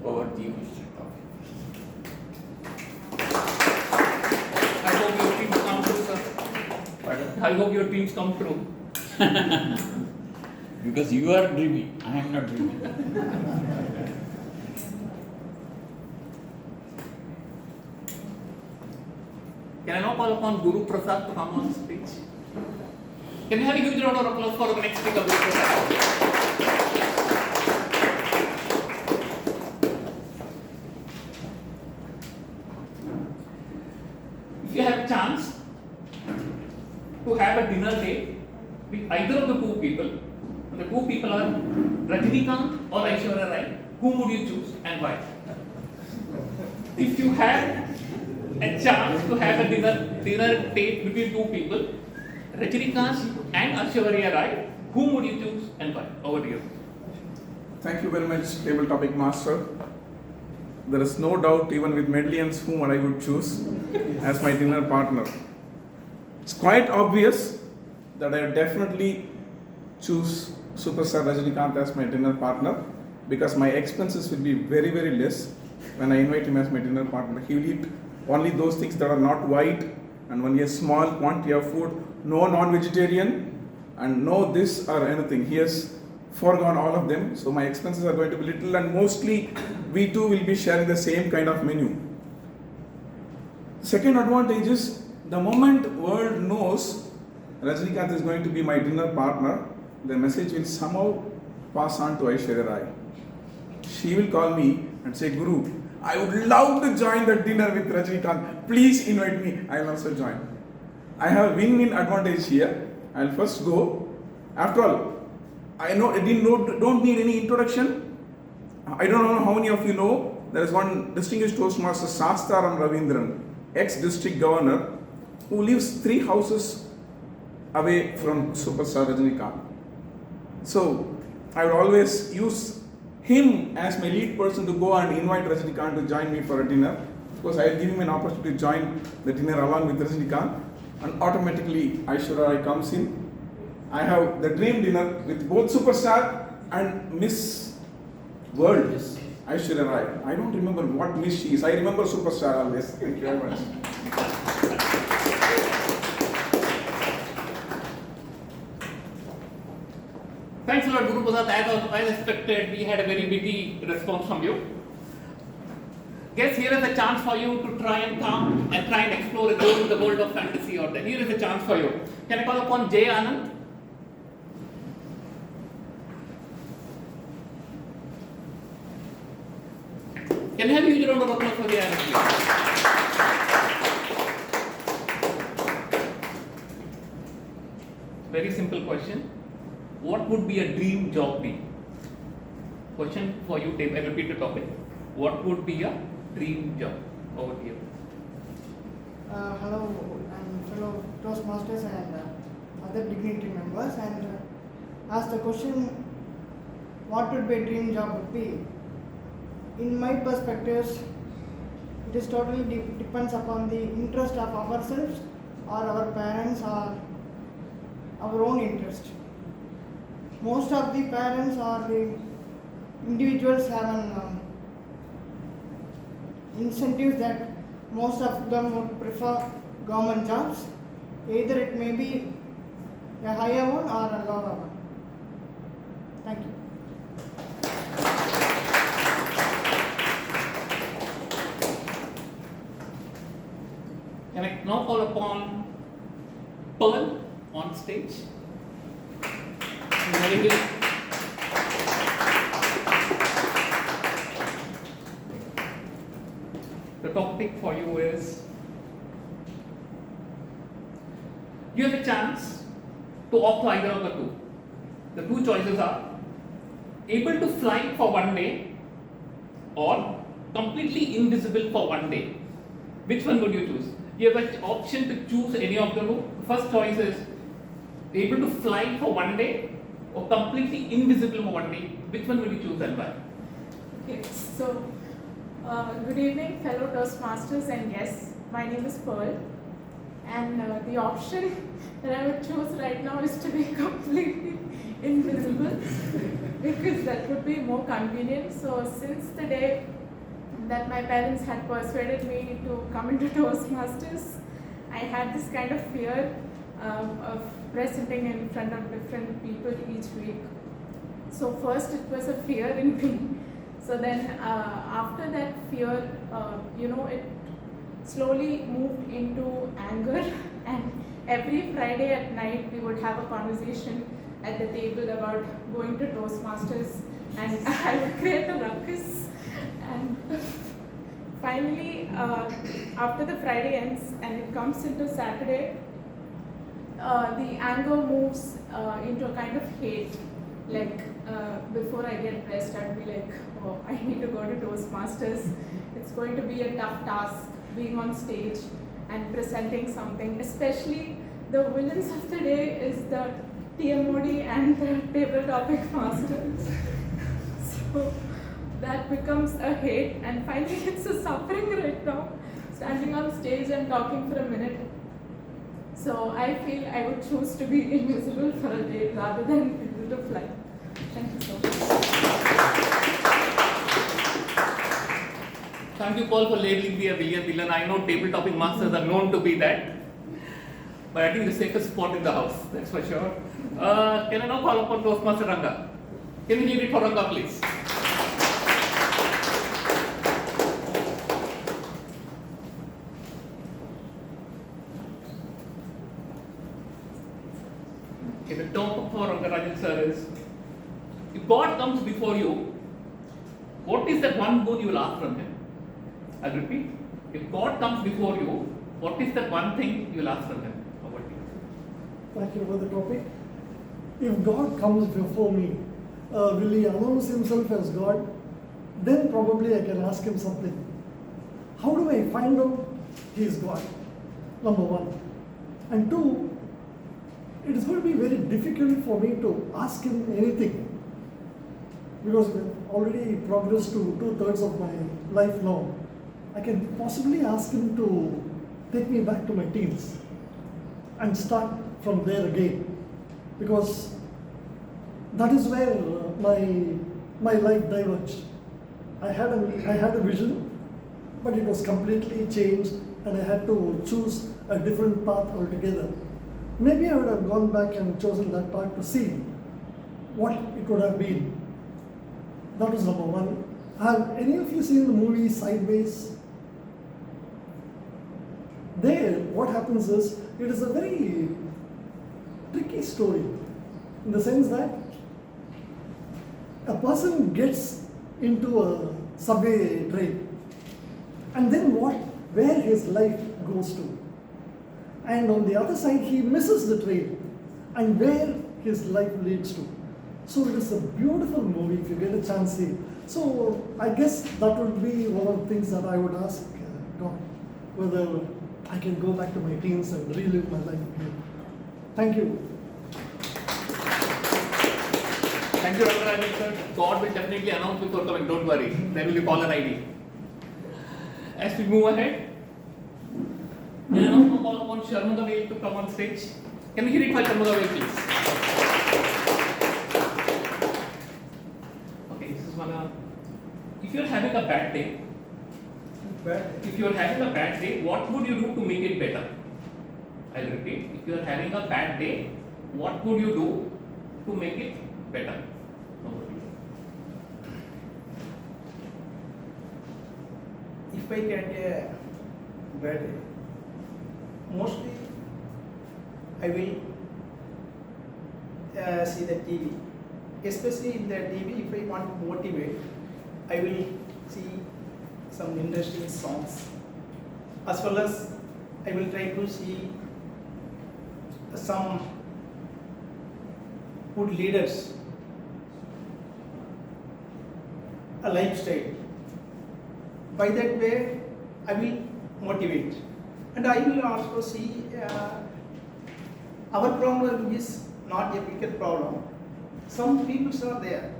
over the Mr. I hope your dreams come true, sir. Pardon? I hope your dreams come true. Because you are dreaming, I am not dreaming. Can I now call upon Guru Prasad to come on stage? Can we have a huge round of applause for the next speaker, Guru Prasad? If you have a chance to have a dinner date with either of the two people, the two people are Rajinikanth or Aishwarya Rai, whom would you choose and why? If you had a chance to have a dinner date between two people, Rajinikanth and Aishwarya Rai, whom would you choose and why? Over to you. Thank you very much, Table Topic Master. There is no doubt, even with Medleyians, whom I would choose as my dinner partner. It's quite obvious that I definitely choose Superstar Rajinikanth as my dinner partner, because my expenses will be very, very less when I invite him as my dinner partner. He will eat only those things that are not white and only a small quantity of food, no non-vegetarian and no this or anything. He has foregone all of them, so my expenses are going to be little, and mostly we two will be sharing the same kind of menu. Second advantage is, the moment world knows Rajinikanth is going to be my dinner partner, the message will somehow pass on to Aishwarya Rai. She will call me and say, Guru, I would love to join the dinner with Rajinikanth. Please invite me. I will also join. I have a win-win advantage here. I will first go. After all, I don't need any introduction. I don't know how many of you know, there is one distinguished Toastmaster, Sastaram Ravindran, ex-district governor, who lives 3 houses away from Superstar Rajinikanth. So I would always use him as my lead person to go and invite Rajinikanth to join me for a dinner. Of course, I will give him an opportunity to join the dinner along with Rajinikanth, and automatically Aishwarya Rai comes in. I have the dream dinner with both Superstar and Miss World, Aishwarya Rai. I don't remember what Miss she is. I remember Superstar always. Thank you very much. Thanks a lot, Guru Prasad. As expected, we had a very busy response from you. guess here is a chance for you to try and come and try and explore and go into the world of fantasy or that. Here is a chance for you. Can I call upon Jay Anand? Can I have a huge round of applause for Jay Anand, please? Very simple question. What would be a dream job be? Question for you, Dave. I repeat the topic. What would be a dream job? Over here. Hello, I'm fellow Toastmasters and other dignity members, and ask the question, what would be a dream job would be? In my perspectives, it is totally depends upon the interest of ourselves or our parents or our own interest. Most of the parents or the individuals have an incentives that most of them would prefer government jobs. Either it may be a higher one or a lower one. Thank you. Can I now call upon Pearl on stage? Very good. The topic for you is, you have a chance to opt for either of the two. The two choices are able to fly for one day or completely invisible for one day. Which one would you choose? You have an option to choose any of the two. First choice is able to fly for one day or completely invisible for one day. Which one will you choose and why? Okay, so good evening, fellow Toastmasters and guests. My name is Pearl, and the option that I would choose right now is to be completely invisible because that would be more convenient. So since the day that my parents had persuaded me to come into Toastmasters, I had this kind of fear of presenting in front of different people each week. So first it was a fear in me. So then after that fear, it slowly moved into anger, and every Friday at night we would have a conversation at the table about going to Toastmasters, and I would create a ruckus. And finally, after the Friday ends and it comes into Saturday, the anger moves into a kind of hate. Like before I get dressed, I'd be like, oh, I need to go to Toastmasters. It's going to be a tough task being on stage and presenting something. Especially the villains of the day is the TMoD and the table topic masters. So that becomes a hate, and finally it's a suffering right now, standing on stage and talking for a minute. So I feel I would choose to be invisible for a day rather than able to fly. Thank you so much. Thank you, Paul, for labeling me a villain. I know table topic masters are known to be that, but I think the safest spot in the house, that's for sure. Can I now call upon Toastmaster Ranga? Can we leave it for Ranga, please? Okay, the topic for Rangarajan sir is, if God comes before you, what is that one boon you will ask from him? I'll repeat. If God comes before you, what is that one thing you will ask from him? Over to you. Thank you for the topic. If God comes before me, will he announce himself as God? Then probably I can ask him something. How do I find out he is God? Number one. And two, it is going to be very difficult for me to ask him anything, because we have already progressed to 2/3 of my life now. I can possibly ask him to take me back to my teens and start from there again, because that is where my life diverged. I had a vision, but it was completely changed, and I had to choose a different path altogether. Maybe I would have gone back and chosen that path to see what it would have been. That was number one. Have any of you seen the movie Sideways? There, what happens is, it is a very tricky story in the sense that a person gets into a subway train, and then where his life goes to. And on the other side, he misses the train, and where his life leads to. So it is a beautiful movie if you get a chance to see. So I guess that would be one of the things that I would ask God, whether I can go back to my teens and relive my life here. Thank you. Thank you, Dr. Sir. God will definitely announce before coming, don't worry. There will be caller ID. As we move ahead, can I now call upon Sharmudha Vani to come on stage? Can we hear it for Sharmudha Vani, please? Okay, this is one. If you are having a bad day, what would you do to make it better? I'll repeat. If you are having a bad day, what would you do to make it better? If I get a bad day, mostly I will see the TV. Especially in the TV, if I want to motivate, I will see some interesting songs. As well as I will try to see some good leaders, a lifestyle. By that way, I will motivate. And I will also see our problem is not a bigger problem. Some people are there.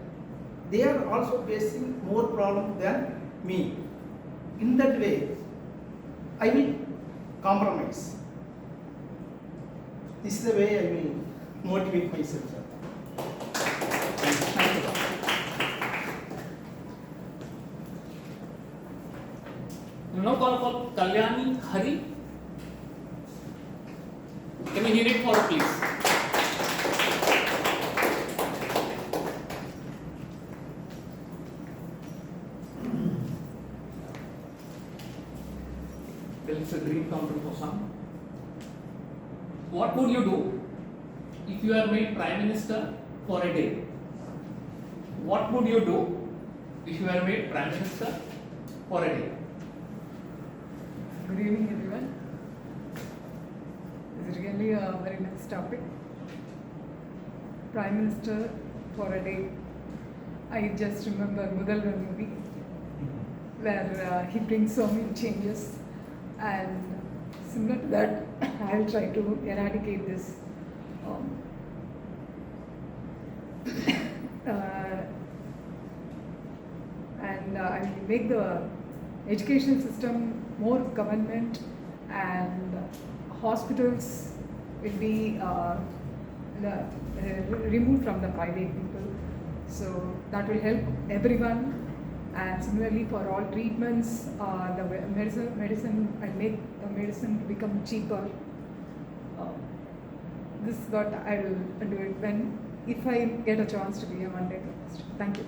They are also facing more problem than me. In that way, I will compromise. This is the way I will motivate myself. Thank you. Now call for Kalyani Hari. Can we hear it for her, please? Well, it's a dream come true for some. What would you do if you are made Prime Minister for a day? What would you do if you are made Prime Minister for a day? Good evening, everyone. This is really a very nice topic. Prime Minister for a day. I just remember Mudalvan movie, where he brings so many changes, and similar to that, I'll try to eradicate this. And I will make the education system more government, and hospitals will be removed from the private people. So that will help everyone. And similarly for all treatments, the medicine, I make the medicine become cheaper. This is what I will do it if I get a chance to be a Monday Prime. Thank you.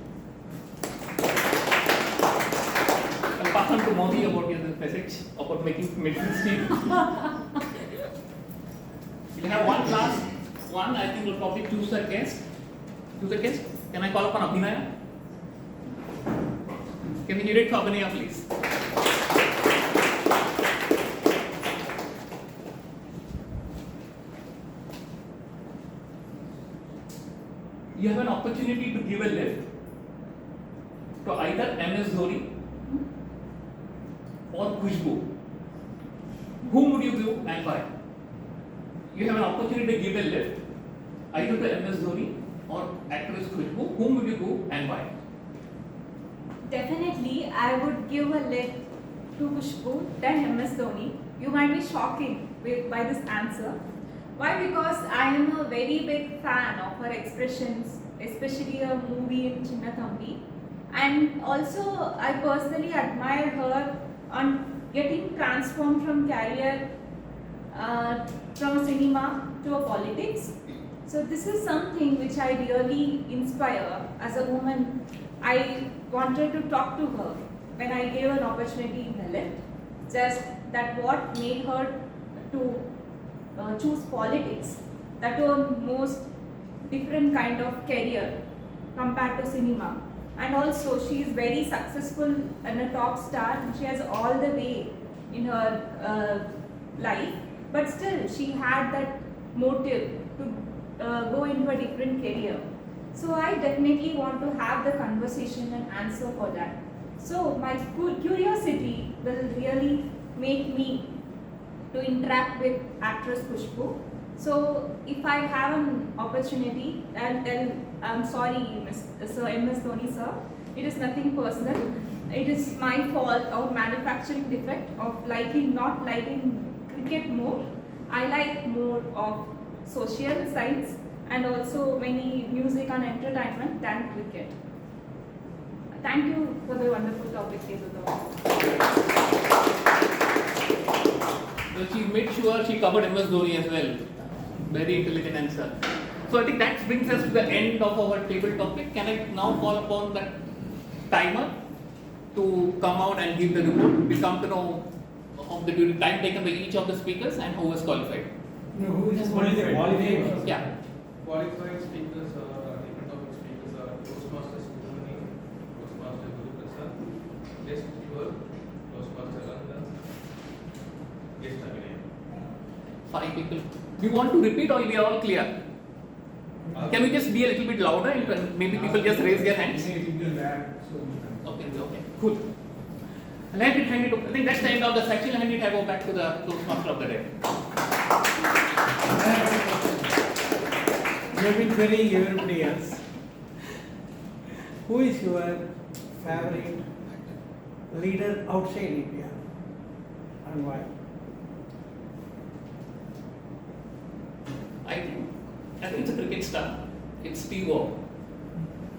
I'll pass on to Modi about your message about making medicine cheap. We'll have one last one. I think we'll probably choose a guest. Can I call upon Abhinaya? Can we hear it for Abhinaya, please? You have an opportunity to give a lift to either MS Dhoni or Khushbu. Whom would you give and why? You have an opportunity to give a lift either to MS Dhoni or actress Khushbu. Whom would you go and why? Definitely, I would give a lift to Khushbu than MS Dhoni. You might be shocking by this answer. Why? Because I am a very big fan of her expressions, especially a movie in Chinna Thambi. And also, I personally admire her on getting transformed from career from a cinema to a politics. So this is something which I really inspire as a woman I wanted to talk to her when I gave an opportunity in the left. Just that what made her to choose politics, that was most different kind of career compared to cinema. And also she is very successful and a top star, and she has all the way in her life, but still she had that motive to go into a different career. So I definitely want to have the conversation and answer for that. So my curiosity will really make me to interact with actress Khushbu. So if I have an opportunity, I'll tell, I'm sorry, Sir MS Dhoni sir, it is nothing personal. It is my fault or manufacturing defect of not liking cricket more. I like more of social science and also many music and entertainment than cricket. Thank you for the wonderful topic, So she made sure she covered MS Dhoni as well. Very intelligent answer. So I think that brings us to the end of our table topic. Can I now call upon the timer to come out and give the report? We come to know of the time taken by each of the speakers and who was qualified. No, who is qualified? Yeah. Qualified speakers are different topic speakers are Toastmaster Subramanian, Toastmaster Guru Prasad, guest speaker, Toastmaster Ananthan, guest Abhinay. 5 people. Do you want to repeat or we are all clear? Can we just be a little bit louder and maybe people just raise their hands? Okay, cool. And I think that's the end of the section. I need to go back to the Toastmaster of the day. You have been querying everybody else. Who is your favorite leader outside India and why? I think it's a cricket star. It's Steve-O.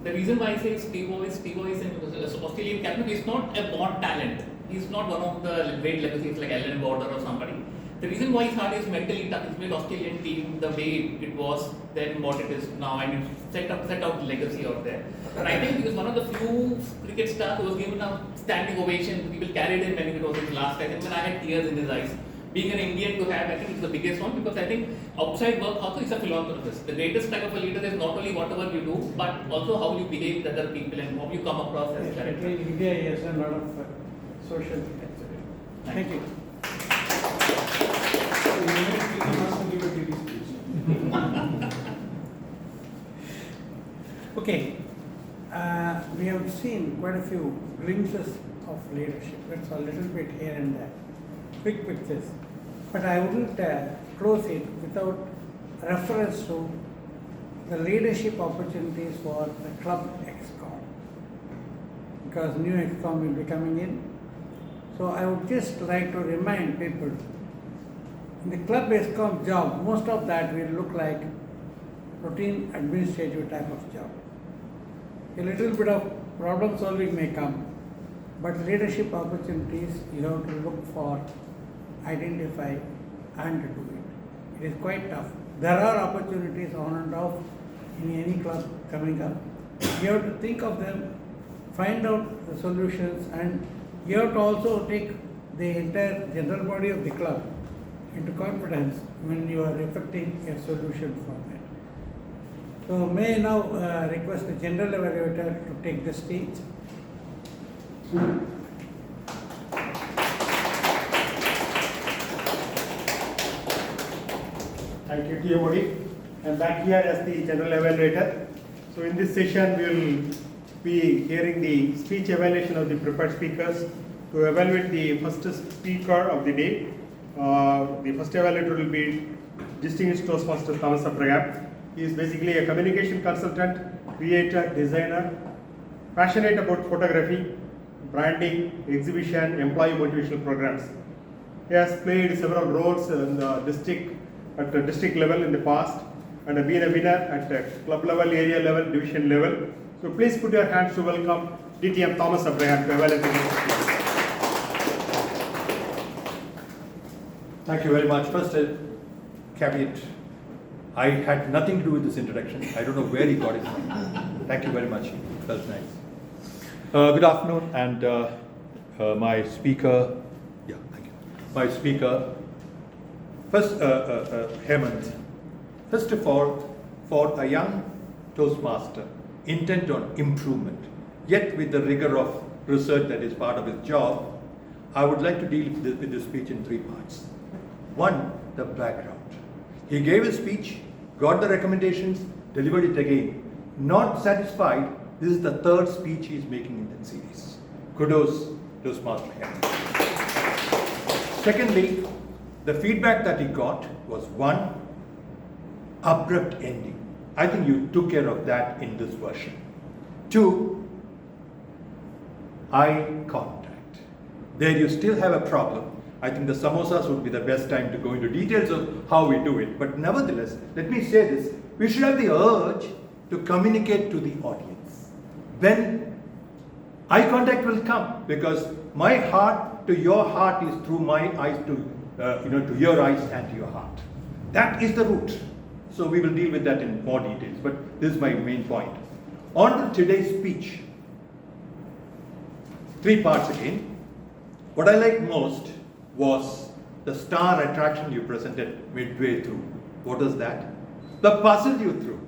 The reason why I say Steve-O is an Australian captain. He's not a born talent. He's not one of the great legacies like Alan Border or somebody. The reason why he's hard is mentally tough. He's made Australian team the way it was then what it is now, and set out legacy out there. And I think he was one of the few cricket stars who was given a standing ovation. People carried him when it was his last. I think when I had tears in his eyes. Being an Indian to have, I think it's the biggest one, because I think outside work also is a philanthropist. The greatest type of a leader is not only whatever you do, but also how you behave with other people and how you come across as character. India has a lot of social things. Thank you. Okay, we have seen quite a few glimpses of leadership. It's a little bit here and there, quick pictures. But I wouldn't close it without reference to the leadership opportunities for the club ExCom, because new ExCom will be coming in. So I would just like to remind people, in the club ExCom job, most of that will look like routine administrative type of job. A little bit of problem solving may come, but leadership opportunities you have to look for, identify and do it. It is quite tough. There are opportunities on and off in any club coming up. You have to think of them, find out the solutions, and you have to also take the entire general body of the club into confidence when you are effecting a solution for that. So may I now request the general evaluator to take the stage. Thank you, TMoD. I'm back here as the general evaluator. So in this session, we will be hearing the speech evaluation of the prepared speakers to evaluate the first speaker of the day. The first evaluator will be distinguished Toastmaster Thomas Abraham. He is basically a communication consultant, creator, designer, passionate about photography, branding, exhibition, employee motivational programs. He has played several roles in the at the district level in the past and been a winner at club level, area level, division level. So please put your hands to welcome DTM Thomas Abraham to evaluate the next speaker. Thank you very much. First, a caveat. I had nothing to do with this introduction. I don't know where he got it from. Thank you very much. It felt nice. Good afternoon, and my speaker, thank you. My speaker, first, Hemant. First of all, for a young Toastmaster, intent on improvement, yet with the rigor of research that is part of his job, I would like to deal with this speech in 3 parts. One, the background. He gave a speech, got the recommendations, delivered it again. Not satisfied, this is the 3rd speech he is making in that series. Kudos, Toastmaster Hemant. Secondly, the feedback that he got was 1, abrupt ending. I think you took care of that in this version. 2, eye contact. There you still have a problem. I think the samosas would be the best time to go into details of how we do it. But nevertheless, let me say this. We should have the urge to communicate to the audience. Then eye contact will come, because my heart to your heart is through my eyes to your eyes and to your heart. That is the root. So we will deal with that in more details, but this is my main point. On to today's speech. 3 parts again. What I liked most was the star attraction you presented midway through. What was that? The puzzle you threw.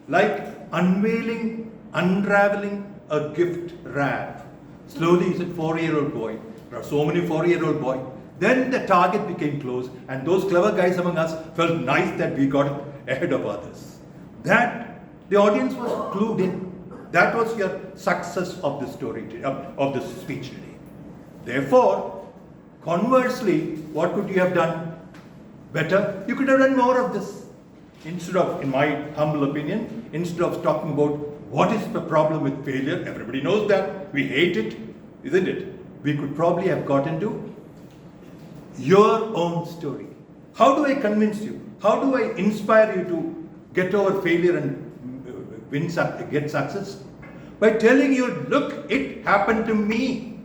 Like unveiling, unraveling a gift wrap. Slowly you said 4-year-old boy. There are so many 4-year-old boys. Then the target became close, and those clever guys among us felt nice that we got it ahead of others. That the audience was clued in. That was your success of the story, of the speech today. Therefore, conversely, what could you have done better? You could have done more of this. Instead of, in my humble opinion, instead of talking about what is the problem with failure, everybody knows that, we hate it, isn't it? We could probably have gotten to your own story. How do I convince you? How do I inspire you to get over failure and get success? By telling you, look, it happened to me.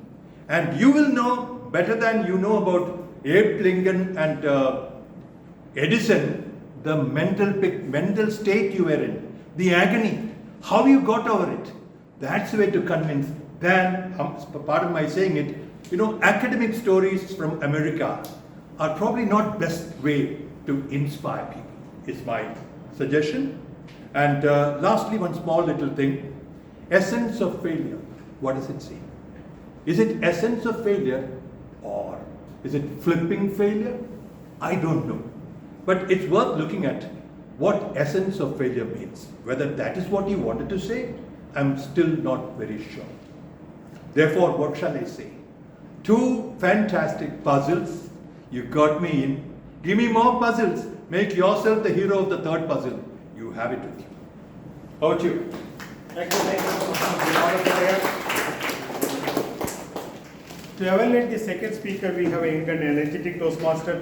And you will know better than you know about Abe Lincoln and Edison, the mental state you were in, the agony, how you got over it. That's the way to convince. Then, pardon my saying it, academic stories from America are probably not best way to inspire people, is my suggestion. And lastly, one small little thing, essence of failure. What does it say? Is it essence of failure, or is it flipping failure? I don't know. But it's worth looking at what essence of failure means. Whether that is what you wanted to say, I'm still not very sure. Therefore, what shall I say? 2 fantastic puzzles. You got me in. Give me more puzzles. Make yourself the hero of the 3rd puzzle. You have it with you. How about you? Thank you. To evaluate the second speaker, we have an energetic Toastmaster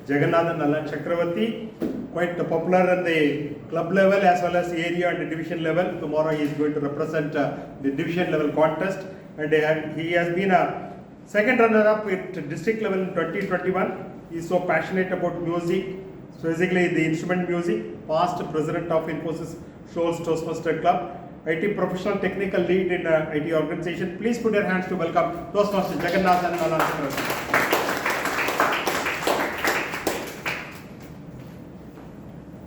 Jagannathan Chakravarti, quite popular at the club level as well as area and division level. Tomorrow he is going to represent the division level contest, and he has been a 2nd runner-up at district level in 2021. He is so passionate about music, specifically the instrument music, past president of Infosys Shoals Toastmaster Club, IT professional technical lead in IT organization. Please put your hands to welcome Toastmaster Jagannathan MPR.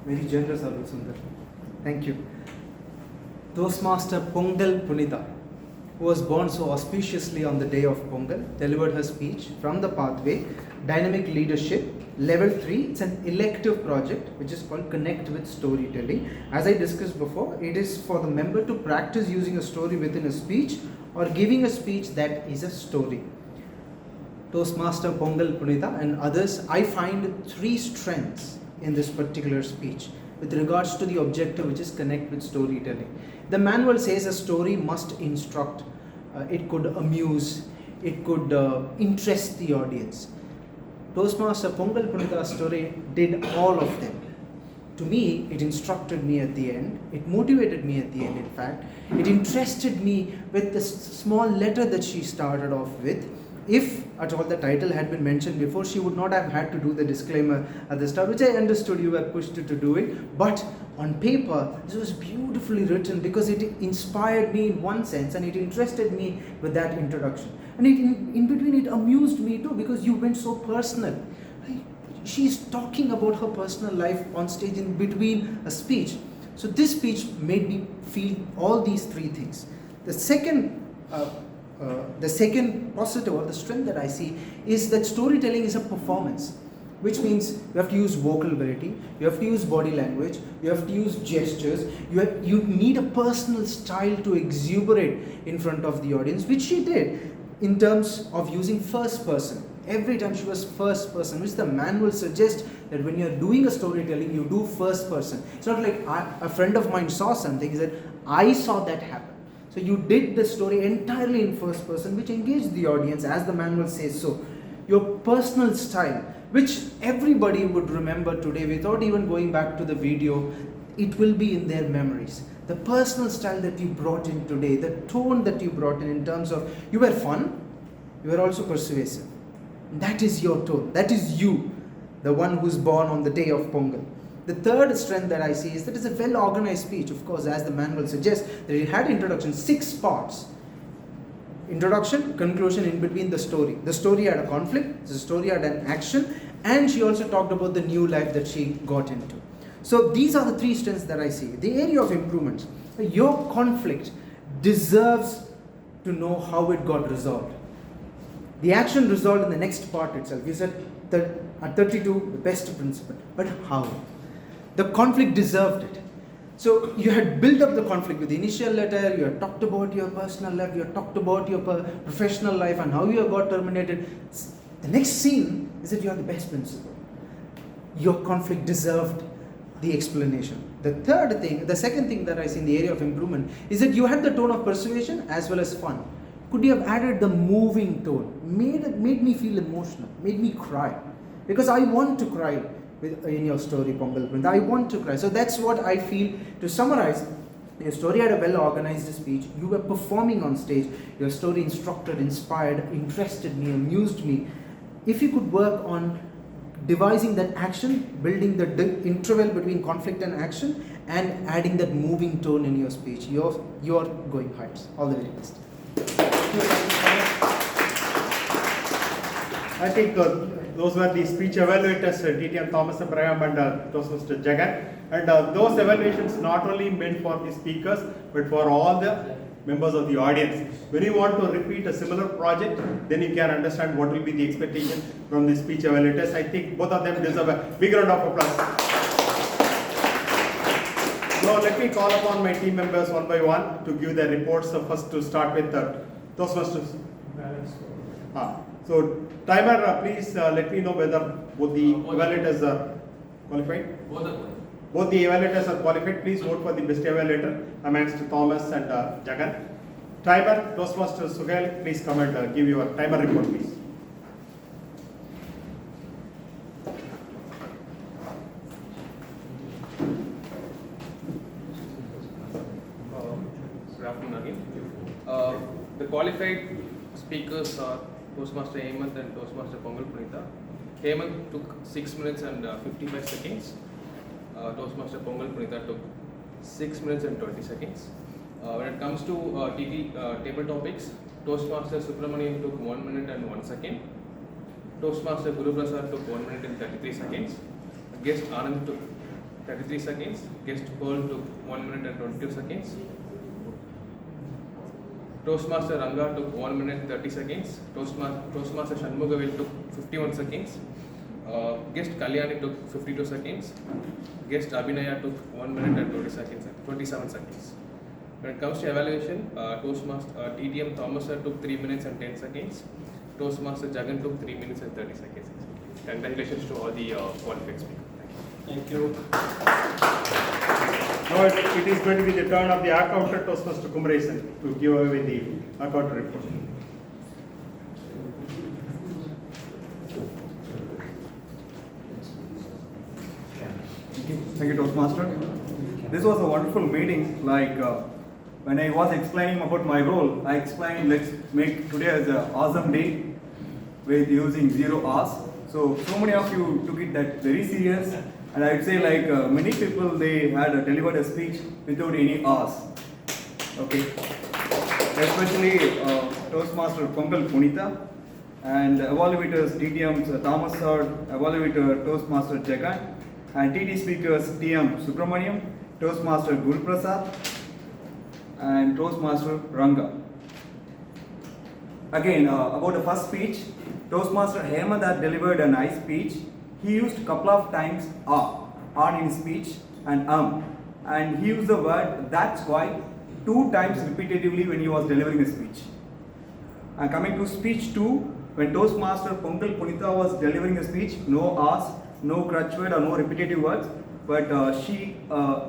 Very generous, Abdul Sundar. Thank you. Toastmaster Pongal Punitha, who was born so auspiciously on the day of Pongal, delivered her speech from the pathway, Dynamic Leadership, Level 3. It's an elective project which is called Connect with Storytelling. As I discussed before, it is for the member to practice using a story within a speech or giving a speech that is a story. Toastmaster Pongal Punitha and others, I find 3 strengths in this particular speech with regards to the objective, which is Connect with Storytelling. The manual says a story must instruct, it could amuse, it could interest the audience. Toastmaster Pongal Punitha's story did all of them. To me, it instructed me at the end, it motivated me at the end, in fact. It interested me with the small letter that she started off with. if at all the title had been mentioned before, she would not have had to do the disclaimer at the start, which I understood you were pushed to do it. But on paper, this was beautifully written because it inspired me in one sense and it interested me with that introduction. And in between, it amused me too because you went so personal. She's talking about her personal life on stage in between a speech. So this speech made me feel all these three things. The second positive or the strength that I see is that storytelling is a performance, which means you have to use vocal variety, you have to use body language, you have to use gestures, you need a personal style to exuberate in front of the audience, which she did in terms of using first person. Every time she was first person, which the manual suggests that when you're doing a storytelling, you do first person. It's not like a friend of mine saw something, he said, I saw that happen. So you did the story entirely in first person, which engaged the audience as the manual says so. Your personal style, which everybody would remember today without even going back to the video, it will be in their memories. The personal style that you brought in today, the tone that you brought in terms of, you were fun, you were also persuasive. That is your tone. That is you, the one who's born on the day of Pongal. The third strength that I see is that it's a well-organized speech. Of course, as the manual suggests, that it had introduction, 6 parts. Introduction, conclusion, in between the story. The story had a conflict, the story had an action, and she also talked about the new life that she got into. So these are the 3 strengths that I see. The area of improvements. Your conflict deserves to know how it got resolved. The action resolved in the next part itself. You said that at 32, the best principle. But how? The conflict deserved it. So you had built up the conflict with the initial letter, you had talked about your personal life, you had talked about your professional life and how you got terminated. The next scene is that you are the best principal. Your conflict deserved the explanation. The second thing that I see in the area of improvement is that you had the tone of persuasion as well as fun. Could you have added the moving tone? Made me feel emotional, made me cry. Because I want to cry in your story, Pongal. I want to cry. So that's what I feel. To summarize, your story had a well-organized speech. You were performing on stage. Your story instructed, inspired, interested me, amused me. If you could work on devising that action, building the interval between conflict and action, and adding that moving tone in your speech, you're going heights. All the very best. I think those were the speech evaluators, DTM Thomas and Braham and Toastmaster Jagan. And those evaluations not only meant for the speakers, but for all the members of the audience. When you want to repeat a similar project, then you can understand what will be the expectation from the speech evaluators. I think both of them deserve a big round of applause. Now let me call upon my team members one by one to give their reports. So first to start with Toastmasters. So timer, please let me know whether both the evaluators are qualified. Both the evaluators are qualified. Please vote for the best evaluator amongst Thomas and Jagan. Timer, Toastmaster Suhail, please come and give your timer report, please. Good afternoon again. The qualified speakers are Toastmaster Hemant and Toastmaster Punitha. Hemant took 6 minutes and 55 seconds. Toastmaster Punitha took 6 minutes and 20 seconds. When it comes to table topics, Toastmaster Subramanian took 1 minute and 1 second. Toastmaster Guru Prasad took 1 minute and 33 seconds. Guest Anand took 33 seconds. Guest Pearl took 1 minute and 22 seconds. Toastmaster Ranga took 1 minute 30 seconds. Toastmaster Shanmugavil took 51 seconds. Guest Kalyani took 52 seconds. Guest Abhinaya took 1 minute and 27 seconds. When it comes to evaluation, Toastmaster TTM Thomas took 3 minutes and 10 seconds. Toastmaster Jagan took 3 minutes and 30 seconds. Congratulations to all the qualified speakers. Thank you. Now it is going to be the turn of the accountant Toastmaster Kumaresan to give away the accountant report. Thank you, Toastmaster. This was a wonderful meeting. When I was explaining about my role, I explained let's make today as an awesome day with using 0 R's. So many of you took it that very serious, and I would say like many people they had delivered a speech without any R's. Okay, especially Toastmaster Pongal Punitha and evaluators DTM Thomas Sir, evaluator Toastmaster Jagannathan, and TD speakers TM Subramaniam, Toastmaster Guru Prasad, and Toastmaster Ranga. Again, about the first speech, Toastmaster Hemant had delivered a nice speech. He used a couple of times on in his speech and he used the word that's why 2 times repetitively when he was delivering a speech. And coming to speech 2, when Toastmaster Pongal Punitha was delivering a speech, no R's, no crutch word or no repetitive words, but she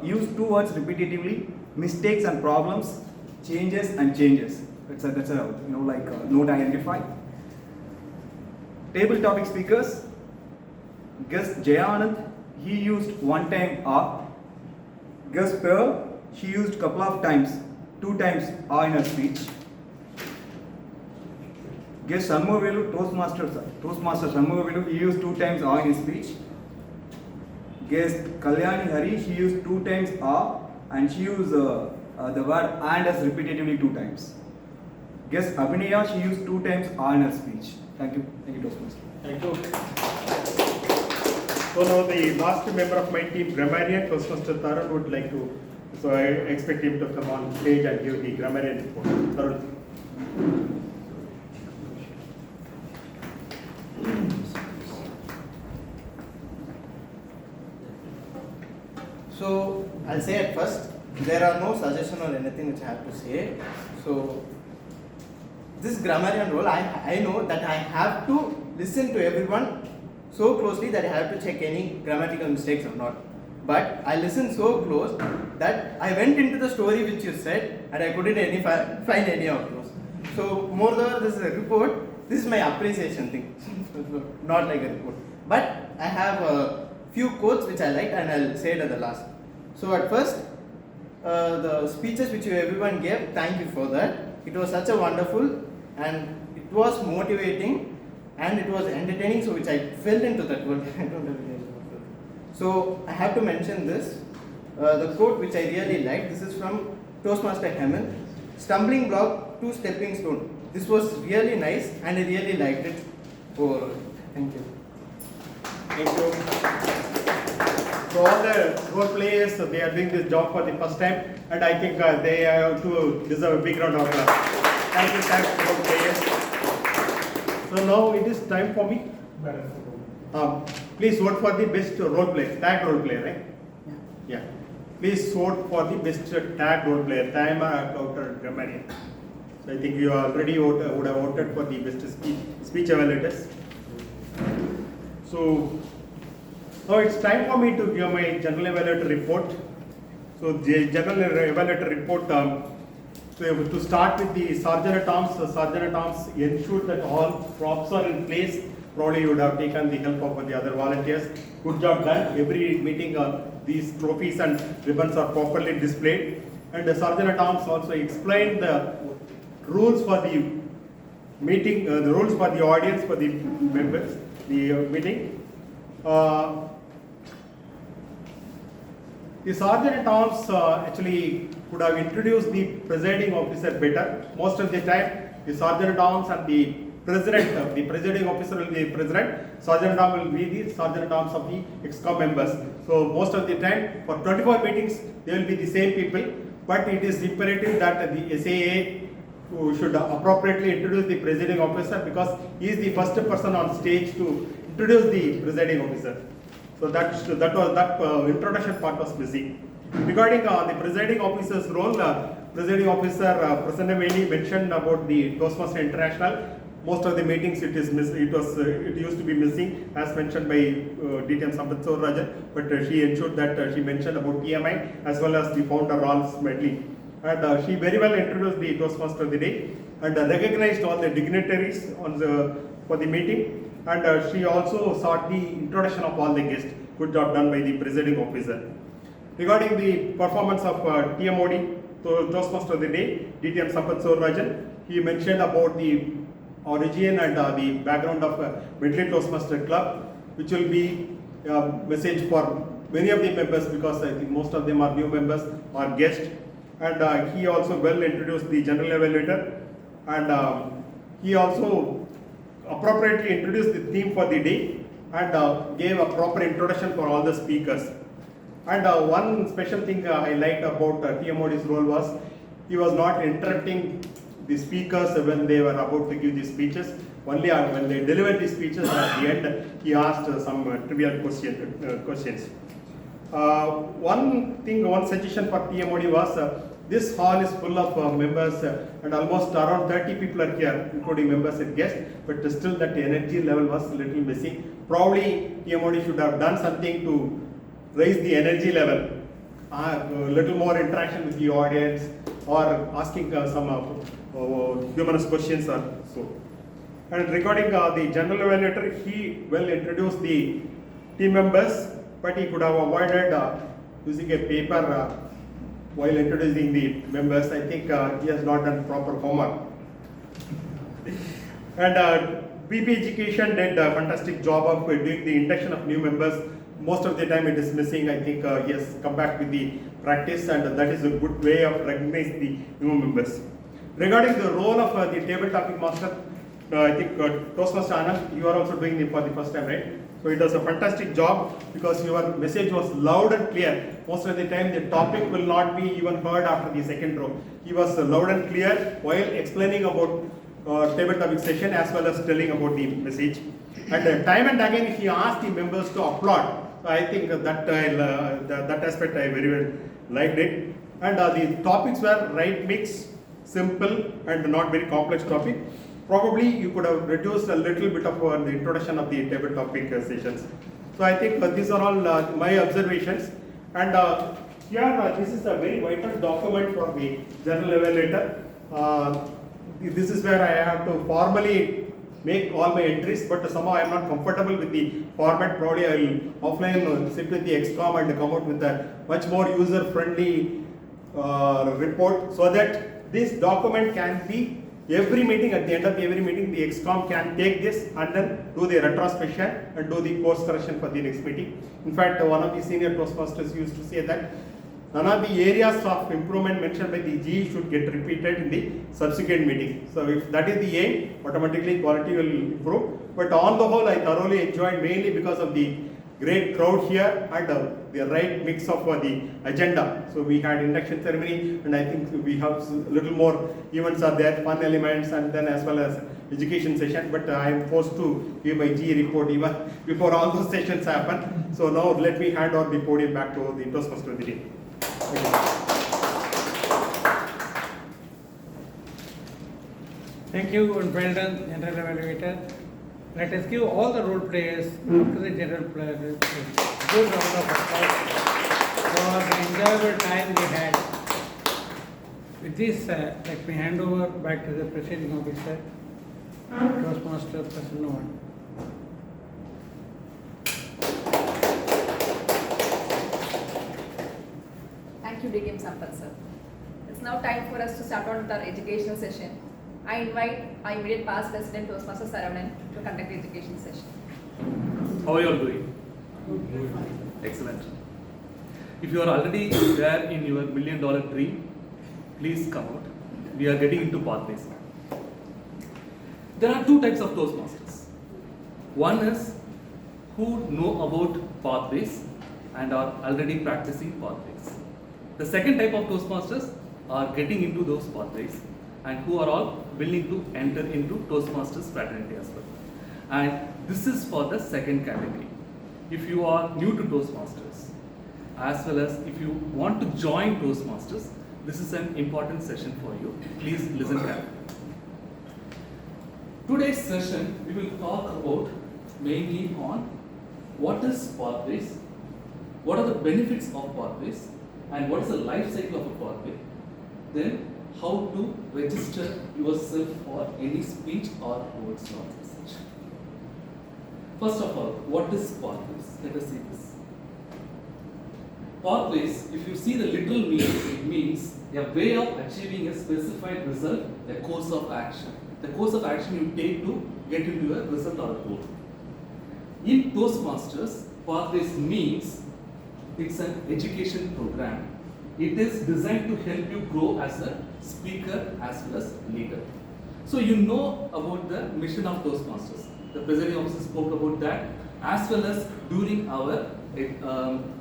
used 2 words repetitively: mistakes and problems, changes and changes. That's a note to identify. Table topic speakers. Guest Jagannathan, he used 1 time R. Guest Pearl, she used couple of times, 2 times R in her speech. Guest Shanmugavelu, Toastmaster Shanmugavelu, he used 2 times R in his speech. Guest Kalyani Hari, she used 2 times R and she used the word and as repetitively 2 times. Guest Abhinaya, she used 2 times R in her speech. Thank you. Thank you, Toastmaster. Thank you. So now the last member of my team, Grammarian, Toastmaster Tarun, would like to, so I expect him to come on stage and give the Grammarian report. Tarun. So I'll say at first, there are no suggestion or anything which I have to say. So this grammarian role, I know that I have to listen to everyone so closely that I have to check any grammatical mistakes or not. But I listened so close that I went into the story which you said and I couldn't find any of those. So moreover, this is a report. This is my appreciation thing, not like a report. But I have a few quotes which I liked and I'll say it at the last. So at first, the speeches which you everyone gave, thank you for that. It was such a wonderful and it was motivating and it was entertaining, so which I fell into that world. I don't have any. So I have to mention this. The quote which I really liked, this is from Toastmaster Hemant. Stumbling block to stepping stone. This was really nice and I really liked it overall. Thank you. Thank you. So all the role players, they are doing this job for the first time and I think they have to deserve a big round of applause. Thank you, thanks role players. So now it is time for me. Please vote for the best role player, tag role player, right? Yeah. Please vote for the best tag role player, time outer grammarian. So I think you already would have voted for the best speech evaluators. So now it's time for me to give my general evaluator report. So the general evaluator report, to start with the Sergeant at Arms ensured that all props are in place. Probably you would have taken the help of the other volunteers. Good job done. Every meeting these trophies and ribbons are properly displayed. And the Sergeant at Arms also explained the rules for the meeting, the rules for the audience, for the members, the meeting. The Sergeant at Arms actually could have introduced the presiding officer better. Most of the time, the Sergeant at Arms and the President, the presiding officer will be the President, Sergeant at Arms will be the Sergeant at Arms of the ExCom members. So most of the time, for 24 meetings, they will be the same people, but it is imperative that the SAA should appropriately introduce the presiding officer because he is the first person on stage to introduce the presiding officer. So that introduction part was missing. Regarding the presiding officer's role, Presiding Officer Prasanna Vani mentioned about the Toastmaster International. Most of the meetings it used to be missing as mentioned by DTM Sampath Sowrirajan, but she ensured that she mentioned about TMI as well as the founder Rolls Medley. And she very well introduced the Toastmaster of the day and recognized all the dignitaries for the meeting, and she also sought the introduction of all the guests. Good job done by the presiding officer. Regarding the performance of TMoD, Toastmaster of the day, DTM Sampath Sowrirajan, he mentioned about the origin and the background of Medley Toastmaster Club, which will be a message for many of the members, because I think most of them are new members or guests. And he also well introduced the general evaluator, and he also appropriately introduced the theme for the day and gave a proper introduction for all the speakers. And one special thing I liked about TMoD's role was he was not interrupting the speakers when they were about to give the speeches. Only when they delivered the speeches at the end, he asked some trivial questions. One suggestion for TMoD was this hall is full of members and almost around 30 people are here, including members and guests, but still that energy level was a little missing. Probably TMoD should have done something to raise the energy level, a little more interaction with the audience, or asking some humorous questions or so. And regarding the general evaluator, he well introduced the team members, but he could have avoided using a paper while introducing the members. I think he has not done proper homework. And BP Education did a fantastic job of doing the induction of new members. Most of the time it is missing. I think he has come back with the practice, and that is a good way of recognizing the new members. Regarding the role of the table topic master, I think Toastmaster Anand, you are also doing it for the first time, right? So it was a fantastic job because your message was loud and clear. Most of the time the topic will not be even heard after the second row. He was loud and clear while explaining about table topic session as well as telling about the message. And time and again he asked the members to applaud. So I think that aspect I very well liked it. And the topics were right mix, simple and not very complex topic. Probably you could have reduced a little bit of the introduction of the table topic sessions. So I think these are all my observations. And here this is a very vital document for the general evaluator. This is where I have to formally make all my entries, but somehow I am not comfortable with the format. Probably I will offline sit with the XCOM and come out with a much more user-friendly report, so that this document can be every meeting, at the end of every meeting, the XCOM can take this and then do the retrospection and do the course correction for the next meeting. In fact, one of the senior Toastmasters used to say that none of the areas of improvement mentioned by the GE should get repeated in the subsequent meeting. So if that is the aim, automatically quality will improve. But on the whole, I thoroughly enjoyed, mainly because of the great crowd here and the right mix of the agenda. So we had induction ceremony, and I think we have a little more events are there, fun elements, and then as well as education session. But I am forced to give my GE report even before all those sessions happen. So now let me hand over the podium back to the Toastmaster of the day. Thank you and well done, General Evaluator. Let us give all the role players up to the General Player a good round of applause for the enjoyable time we had. With this, let me hand over back to the Presiding Officer, Toastmaster Prasanna Vani. Thank you, DTM Sampath sir. It's now time for us to start on with our educational session. I invite our immediate past President Toastmaster Saravanan to conduct the education session. How are you all doing? Excellent. If you are already there in your $1 million dream, please come out. We are getting into pathways now. There are two types of Toastmasters. One is who know about pathways and are already practicing pathways. The second type of Toastmasters are getting into those pathways and who are all willing to enter into Toastmasters fraternity as well. And this is for the second category. If you are new to Toastmasters, as well as if you want to join Toastmasters, this is an important session for you. Please listen carefully. Today's session, we will talk about mainly on what is pathways, what are the benefits of pathways, and what is the life cycle of a pathway. Then how to register yourself for any speech or towards your message. First of all, what is pathways? Let us see this. Pathways, if you see the literal meaning, it means a way of achieving a specified result, a course of action. the course of action you take to get into a result or a goal. In Toastmasters, Pathways means it's an education program. It is designed to help you grow as a speaker as well as leader. So you know about the mission of Toastmasters. The Presiding Officer spoke about that, as well as during our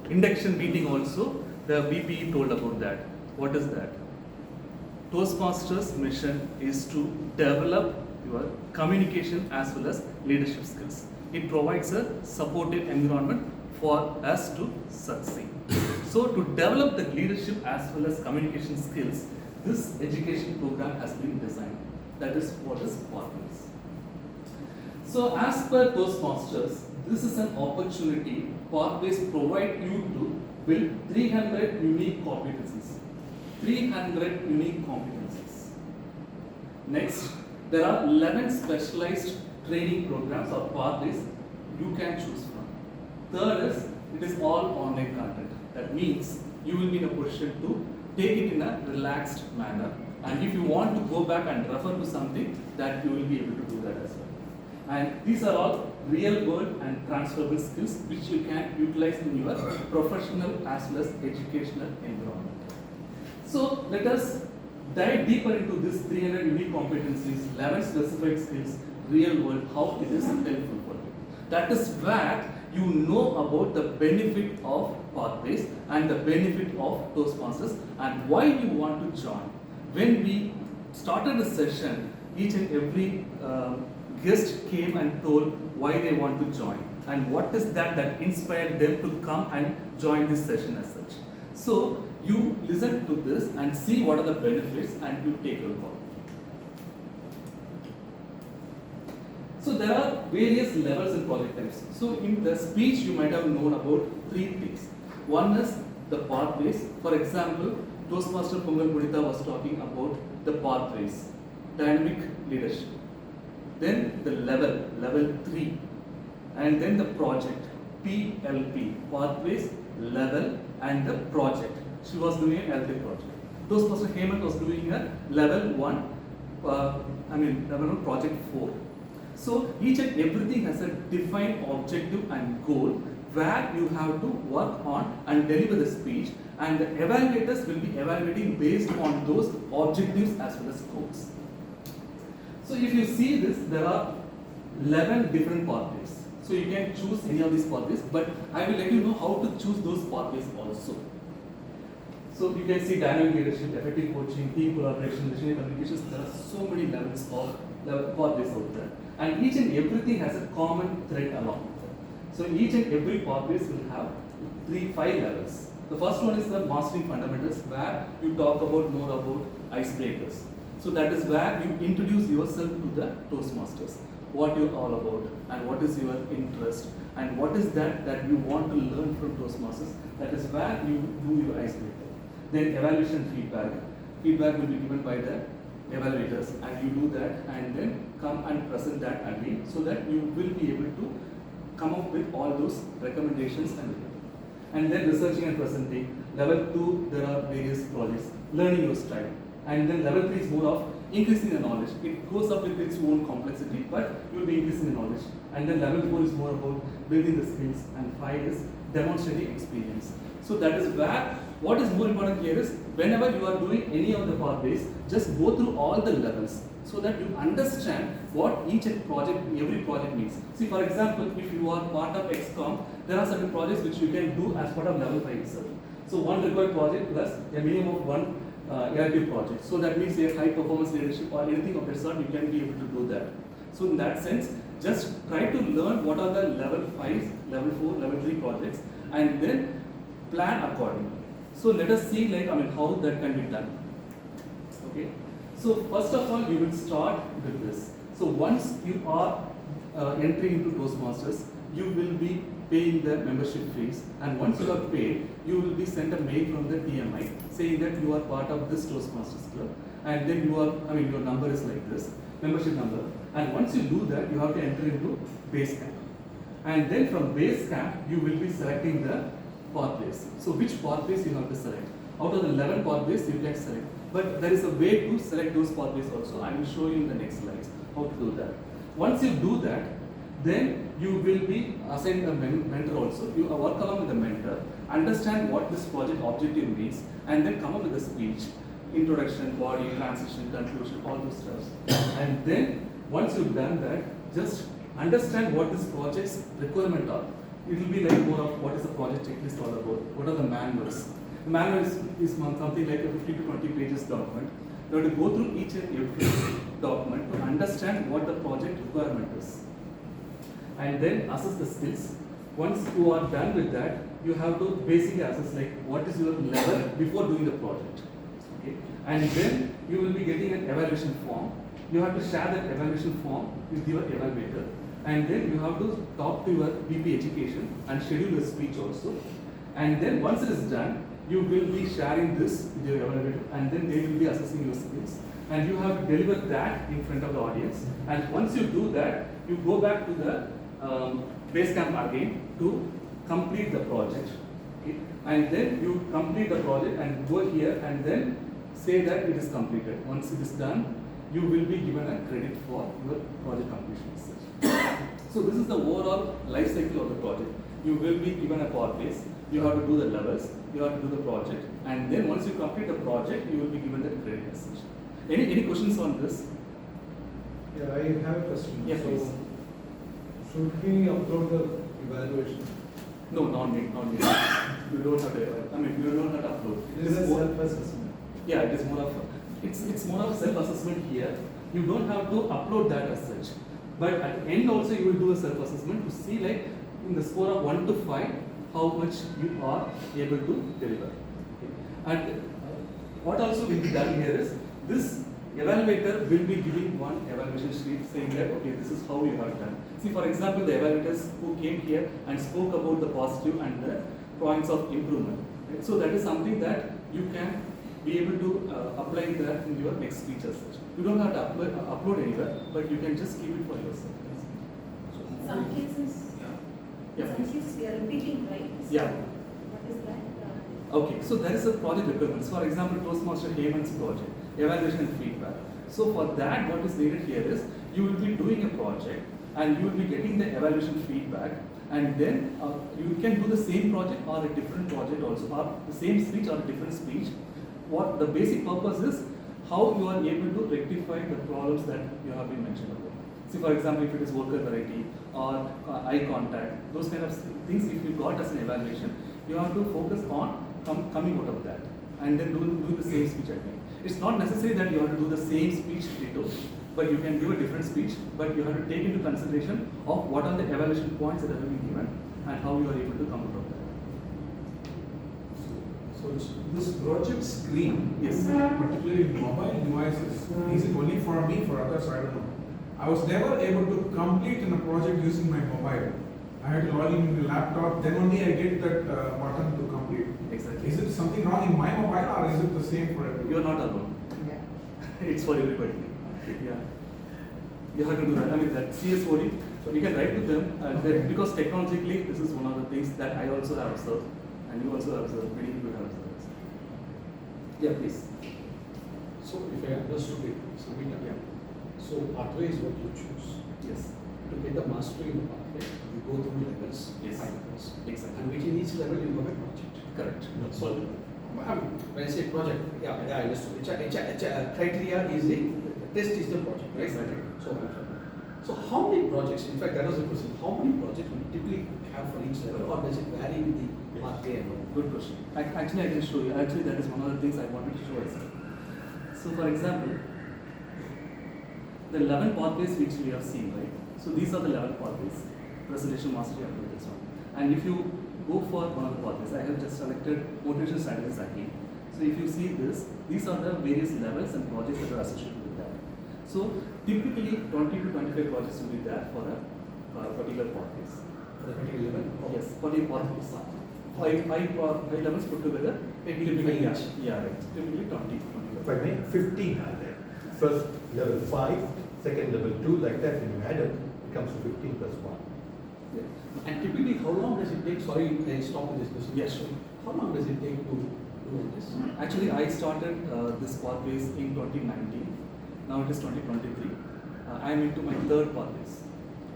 induction meeting also, the VP told about that. What is that? Toastmasters' mission is to develop your communication as well as leadership skills. It provides a supportive environment for us to succeed. So to develop the leadership as well as communication skills, this education program has been designed. That is what is Pathways. So as per Toastmasters, this is an opportunity Pathways provide you to build 300 unique competencies. 300 unique competencies. Next, there are 11 specialized training programs or pathways you can choose from. Third is, it is all online content. That means you will be in a position to take it in a relaxed manner. And if you want to go back and refer to something, that you will be able to do that as well. And these are all real world and transferable skills which you can utilize in your professional as well as educational environment. So let us dive deeper into this 300 unique competencies, 11 specified skills, real world, how it is helpful for you. That is where you know about the benefit of Pathways and the benefit of Toastmasters and why you want to join. When we started the session, each and every guest came and told why they want to join and what is that inspired them to come and join this session as such. So you listen to this and see what are the benefits and you take a call. So there are various levels and project types. So in the speech you might have known about 3 things. One is the pathways. For example, Toastmaster Pongal Punitha was talking about the pathways, dynamic leadership. Then the level 3, and then the project, PLP, pathways, level, and the project. She was doing an Elective project. Toastmaster Hemant was doing a level 1, level 1 project 4. So each and everything has a defined objective and goal where you have to work on and deliver the speech, and the evaluators will be evaluating based on those objectives as well as goals. So if you see this, there are 11 different pathways. So you can choose any of these pathways, but I will let you know how to choose those pathways also. So you can see dynamic leadership, effective coaching, team collaboration, visionary communications. There are so many levels of pathways out there, and each and everything has a common thread along with it. So each and every pathways will have 5 levels. The first one is the mastering fundamentals, where you talk about more about icebreakers. So that is where you introduce yourself to the Toastmasters, what you're all about and what is your interest and what is that you want to learn from Toastmasters. That is where you do your icebreaker. Then evaluation feedback. Feedback will be given by the evaluators and you do that and then come and present that again so that you will be able to come up with all those recommendations and then researching and presenting. Level 2, there are various projects, learning your style. And then level 3 is more of increasing the knowledge. It goes up with its own complexity, but you will be increasing the knowledge. And then level 4 is more about building the skills, and 5 is demonstrating experience. So that is where, what is more important here is, whenever you are doing any of the pathways, just go through all the levels so that you understand what each project, every project means. See, for example, if you are part of XCOM, there are certain projects which you can do as part of level 5 itself. So one required project plus a minimum of one Elective project. So that means a high performance leadership or anything of that sort, you can be able to do that. So in that sense, just try to learn what are the level 5, level 4, level 3 projects and then plan accordingly. So let us see how that can be done. Okay. So first of all, you will start with this. So once you are entering into Toastmasters, you will be paying the membership fees, and once you are paid, you will be sent a mail from the TMI saying that you are part of this Toastmasters club, and then you are, your number is like this, membership number, and once you do that, you have to enter into base camp, and then from base camp, you will be selecting the pathways. So which pathways you have to select? Out of the 11 pathways, you can select But there is a way to select those pathways also. I will show you in the next slides how to do that. Once you do that, then you will be assigned a mentor also. You work along with the mentor, understand what this project objective means, and then come up with a speech, introduction, body, transition, conclusion, all those stuff. And then once you've done that, just understand what this project's requirement are. It will be like more of what is the project checklist all about, what are the manuals. The manual is something like a 50 to 20 pages document. You have to go through each and every document to understand what the project requirement is. And then assess the skills. Once you are done with that, you have to basically assess like what is your level before doing the project. Okay? And then you will be getting an evaluation form. You have to share that evaluation form with your evaluator. And then you have to talk to your VP education and schedule your speech also. And then once it is done, you will be sharing this with your evaluator, and then they will be assessing your skills. And you have to deliver that in front of the audience. And once you do that, you go back to the base camp again to complete the project. Okay? And then you complete the project and go here and then say that it is completed. Once it is done, you will be given a credit for your project completion. So this is the overall life cycle of the project. You will be given a pathways. You have to do the levels. You have to do the project. And then once you complete the project, you will be given the credit as such. Any questions on this? Yeah, I have a question. Yes, please. Should we upload the evaluation? No, not need. You don't have to. You don't have to upload. It is a self-assessment. Yeah, it is more of. It's more of self-assessment here. You don't have to upload that as such. But at the end also, you will do a self-assessment to see like in the score of 1 to 5 how much you are able to deliver. Okay. And what also will be done here is this evaluator will be giving one evaluation sheet saying that okay, this is how you have done. See, for example, the evaluators who came here and spoke about the positive and the points of improvement. Right? So that is something that you can be able to apply that in your next speech as such. You don't have to upload anywhere, but you can just keep it for yourself. Some cases, we are repeating, right? So Yeah. what is that? Okay, so there is a project requirements. For example, Toastmaster Hemant's project, evaluation and feedback. So for that, what is needed here is you will be doing a project and you will be getting the evaluation feedback, and then you can do the same project or a different project also, or the same speech or a different speech. What the basic purpose is, how you are able to rectify the problems that you have been mentioned about. See, for example, if it is worker variety or eye contact, those kind of things, if you got as an evaluation, you have to focus on coming out of that and then do the same speech again. It's not necessary that you have to do the same speech ditto, but you can give a different speech, but you have to take into consideration of what are the evaluation points that have been given and how you are able to come out of that. So this project screen, yes, particularly mobile devices, is it only for me, for others? I don't know. I was never able to complete in a project using my mobile. I had to log in the laptop, then only I get that button to complete. Exactly. Is it something wrong in my mobile or is it the same for everyone? You are not alone. Yeah. It's for everybody. Yeah. You have to do that. I mean, that CSOD, so you can write to them because technologically, this is one of the things that I also have observed and you also have observed, many people have observed. Yeah, please. So if I understood it, so pathway is what you choose. Yes. To get the mastery in the pathway, you go through levels, yes, 5 levels. Exactly. And within each level you have a project. Correct. So when I say project, I understood. It's a criteria is the test is the project, right? Exactly. So how many projects? In fact, that was the question. How many projects we typically have for each level, or does it vary with the pathway? Good question. Actually, I can show you. Actually, that is one of the things I wanted to show as well. So, for example, the 11 pathways which we have seen, right? So these are the 11 pathways. Presentation, mastery, up to this one. And if you go for one of the pathways, I have just selected motivation strategies again. So if you see this, these are the various levels and projects that are associated with that. So typically 20 to 25 projects will be there for a particular pathways. For a particular level? Yes, for the pathways. Five levels put together. Typically, yeah, right. Typically 20 to 25. If I make 15 are there. First level 5, second level 2, like that, when you add it, it comes to 15 plus 1. Yeah. And typically, how long does it take? Sorry, I stop with this question. Yes, sure. How long does it take to do this? Actually, I started this pathways in 2019. Now it is 2023. I am into my third pathways.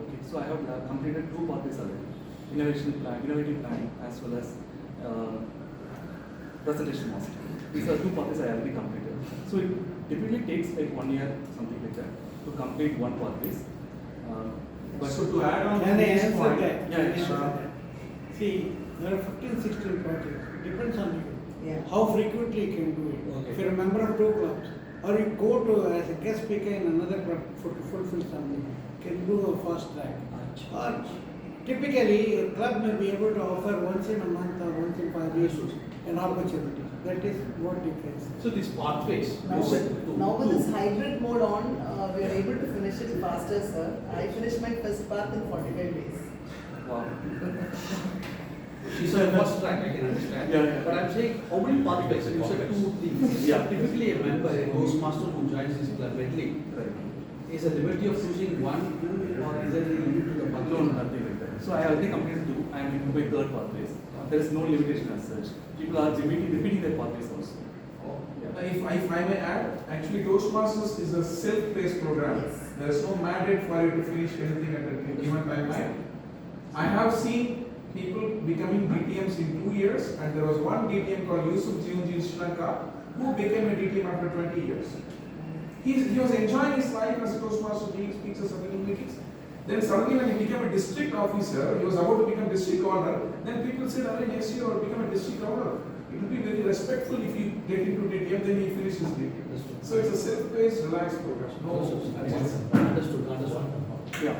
Okay, so I have completed 2 pathways already: innovative planning, as well as presentation mastery. These are 2 pathways I already completed. So it typically takes like 1 year, something like that, to complete 1 pathways. So to add on Can I this answer point, that? Yeah, sure. See, there are 15, 16 projects. It depends on you. Yeah. How frequently you can do it. Okay. If you're a member of 2 clubs, or you go to as a guest speaker in another club to fulfill something, you can do a fast track. Or typically, a club may be able to offer once in a month or once in 5 years an opportunity. That is what difference. So these pathways. Now with this hybrid mode on, we are able to finish it faster, sir. I finished my first path in 45 days. Wow. She said first track, I can understand. Yeah. But I'm saying, how many pathways? You said 2 things. Yeah. Typically, a member, a Toastmaster who joins this club, Medley, is a liberty of choosing 1, 2, or is there any limit to the pathway? No, nothing like that. So I already completed 2. I am into my third pathways. There is no limitation as such. People are repeating their pathways also. if I may add, actually Toastmasters is a self-paced program. There is no mandate for you to finish anything at a given timeline. I have seen people becoming DTMs in 2 years, and there was one DTM called Yusuf Jiunji in Sri Lanka who became a DTM after 20 years. He was enjoying his life as a Toastmaster, giving speeches, attending meetings. Then suddenly when he became a district officer, he was about to become district governor, then people said, next year or become a district governor. It will be very respectful if you get into DTM, then he finishes DTM. So it's a self-paced, relaxed program. Understood. Yeah.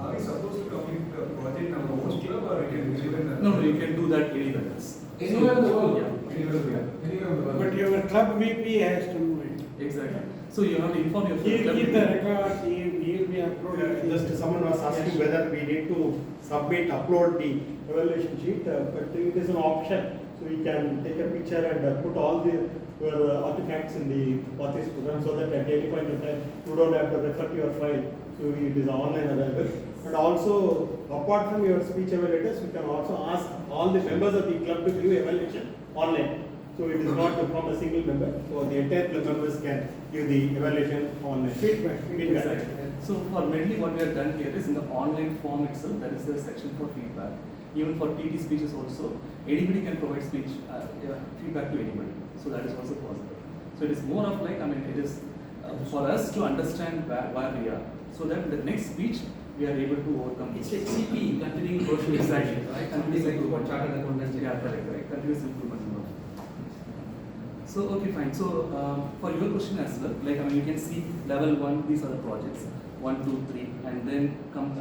Are we supposed to complete the project in our own club, or you can do it in No, you can do that anywhere else. Anywhere in the world. Yeah. Anywhere in the world. But your club VP has to do it. Exactly. So you have to inform your He'll club. keep the records, he'll be uploading. Just someone was asking whether we need to upload the evaluation sheet, but it is an option. So we can take a picture and put all your artifacts in the Pathways program, so that at any point in time you don't have to refer to your file. So it is online available. And also, apart from your speech evaluators, you can also ask all the members of the club to give evaluation online. So it is not from a single member. So the entire club members can give the evaluation online. Feedback. Exactly. So for Medley, what we have done here is in the online form itself, there is a section for feedback. Even for TT speeches also, anybody can provide feedback to anybody. So that is also possible. So it is more of like, it is for us to understand where we are, so that the next speech we are able to overcome. It's like CP, continuing process. Exactly. Right? Something like what chartered accountants. Yeah, correct. Continuous improvement. So okay, fine. So for your question as well, you can see level 1. These are the projects 1, 2, 3, and then come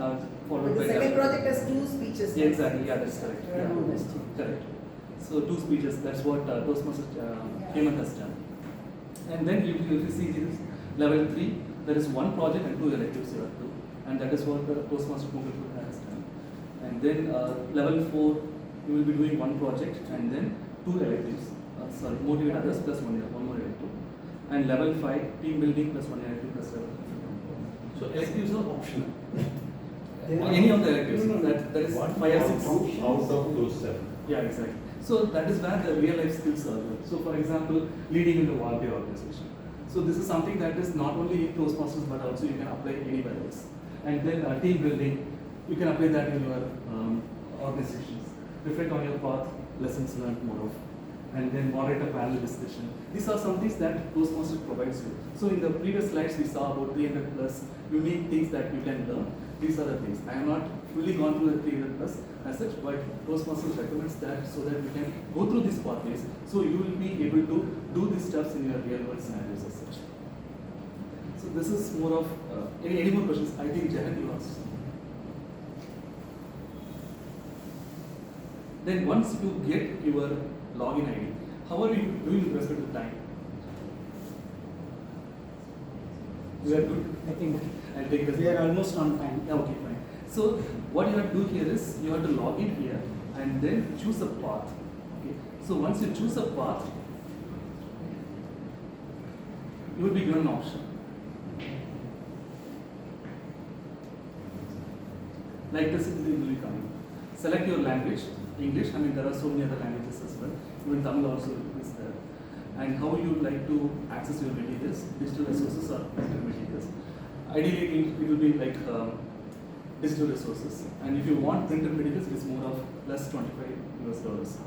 followed by The second level project has 2 speeches. Yeah, exactly. Yeah, that's correct. Yeah. Correct. So 2 speeches. That's what Toastmaster Hemant has done. And then if you see this level 3, there is 1 project and 2 electives you have to, and that is what the Toastmaster Pongal has done. And then level 4, you will be doing 1 project and then 2 electives. Motivate others plus 1 more elective. And level 5, team building plus 1 elective plus level 5. So electives are optional. Any of the electives. That is 5 or 6 out of those 7. Yeah, exactly. So that is where the real life skills are there. So for example, leading in the volunteer organization. So this is something that is not only in Toastmasters but also you can apply anywhere else. And then team building, you can apply that in your organizations. Reflect on your path, lessons learned more of. And then moderate a panel discussion. These are some things that Toastmasters provides you. So in the previous slides we saw about 300 plus unique things that you can learn. These are the things. I have not fully gone through the 300 plus as such, but Toastmasters recommends that so that you can go through these pathways, so you will be able to do these steps in your real world scenarios as such. So this is more of any more questions? I think Jahan, you asked. Then once you get your login ID, how are you doing with respect to time? You are good. I think I'll take this. we are almost on time. Okay, fine. So what you have to do here is you have to log in here and then choose a path. Okay. So once you choose a path, you will be given an option. Like this, it will be coming. Select your language, English. There are so many other languages as well. Even Tamil also is there. and how you like to access your materials, digital resources or physical materials. Ideally, it will be like digital resources, and if you want printed materials, it's more of plus $25.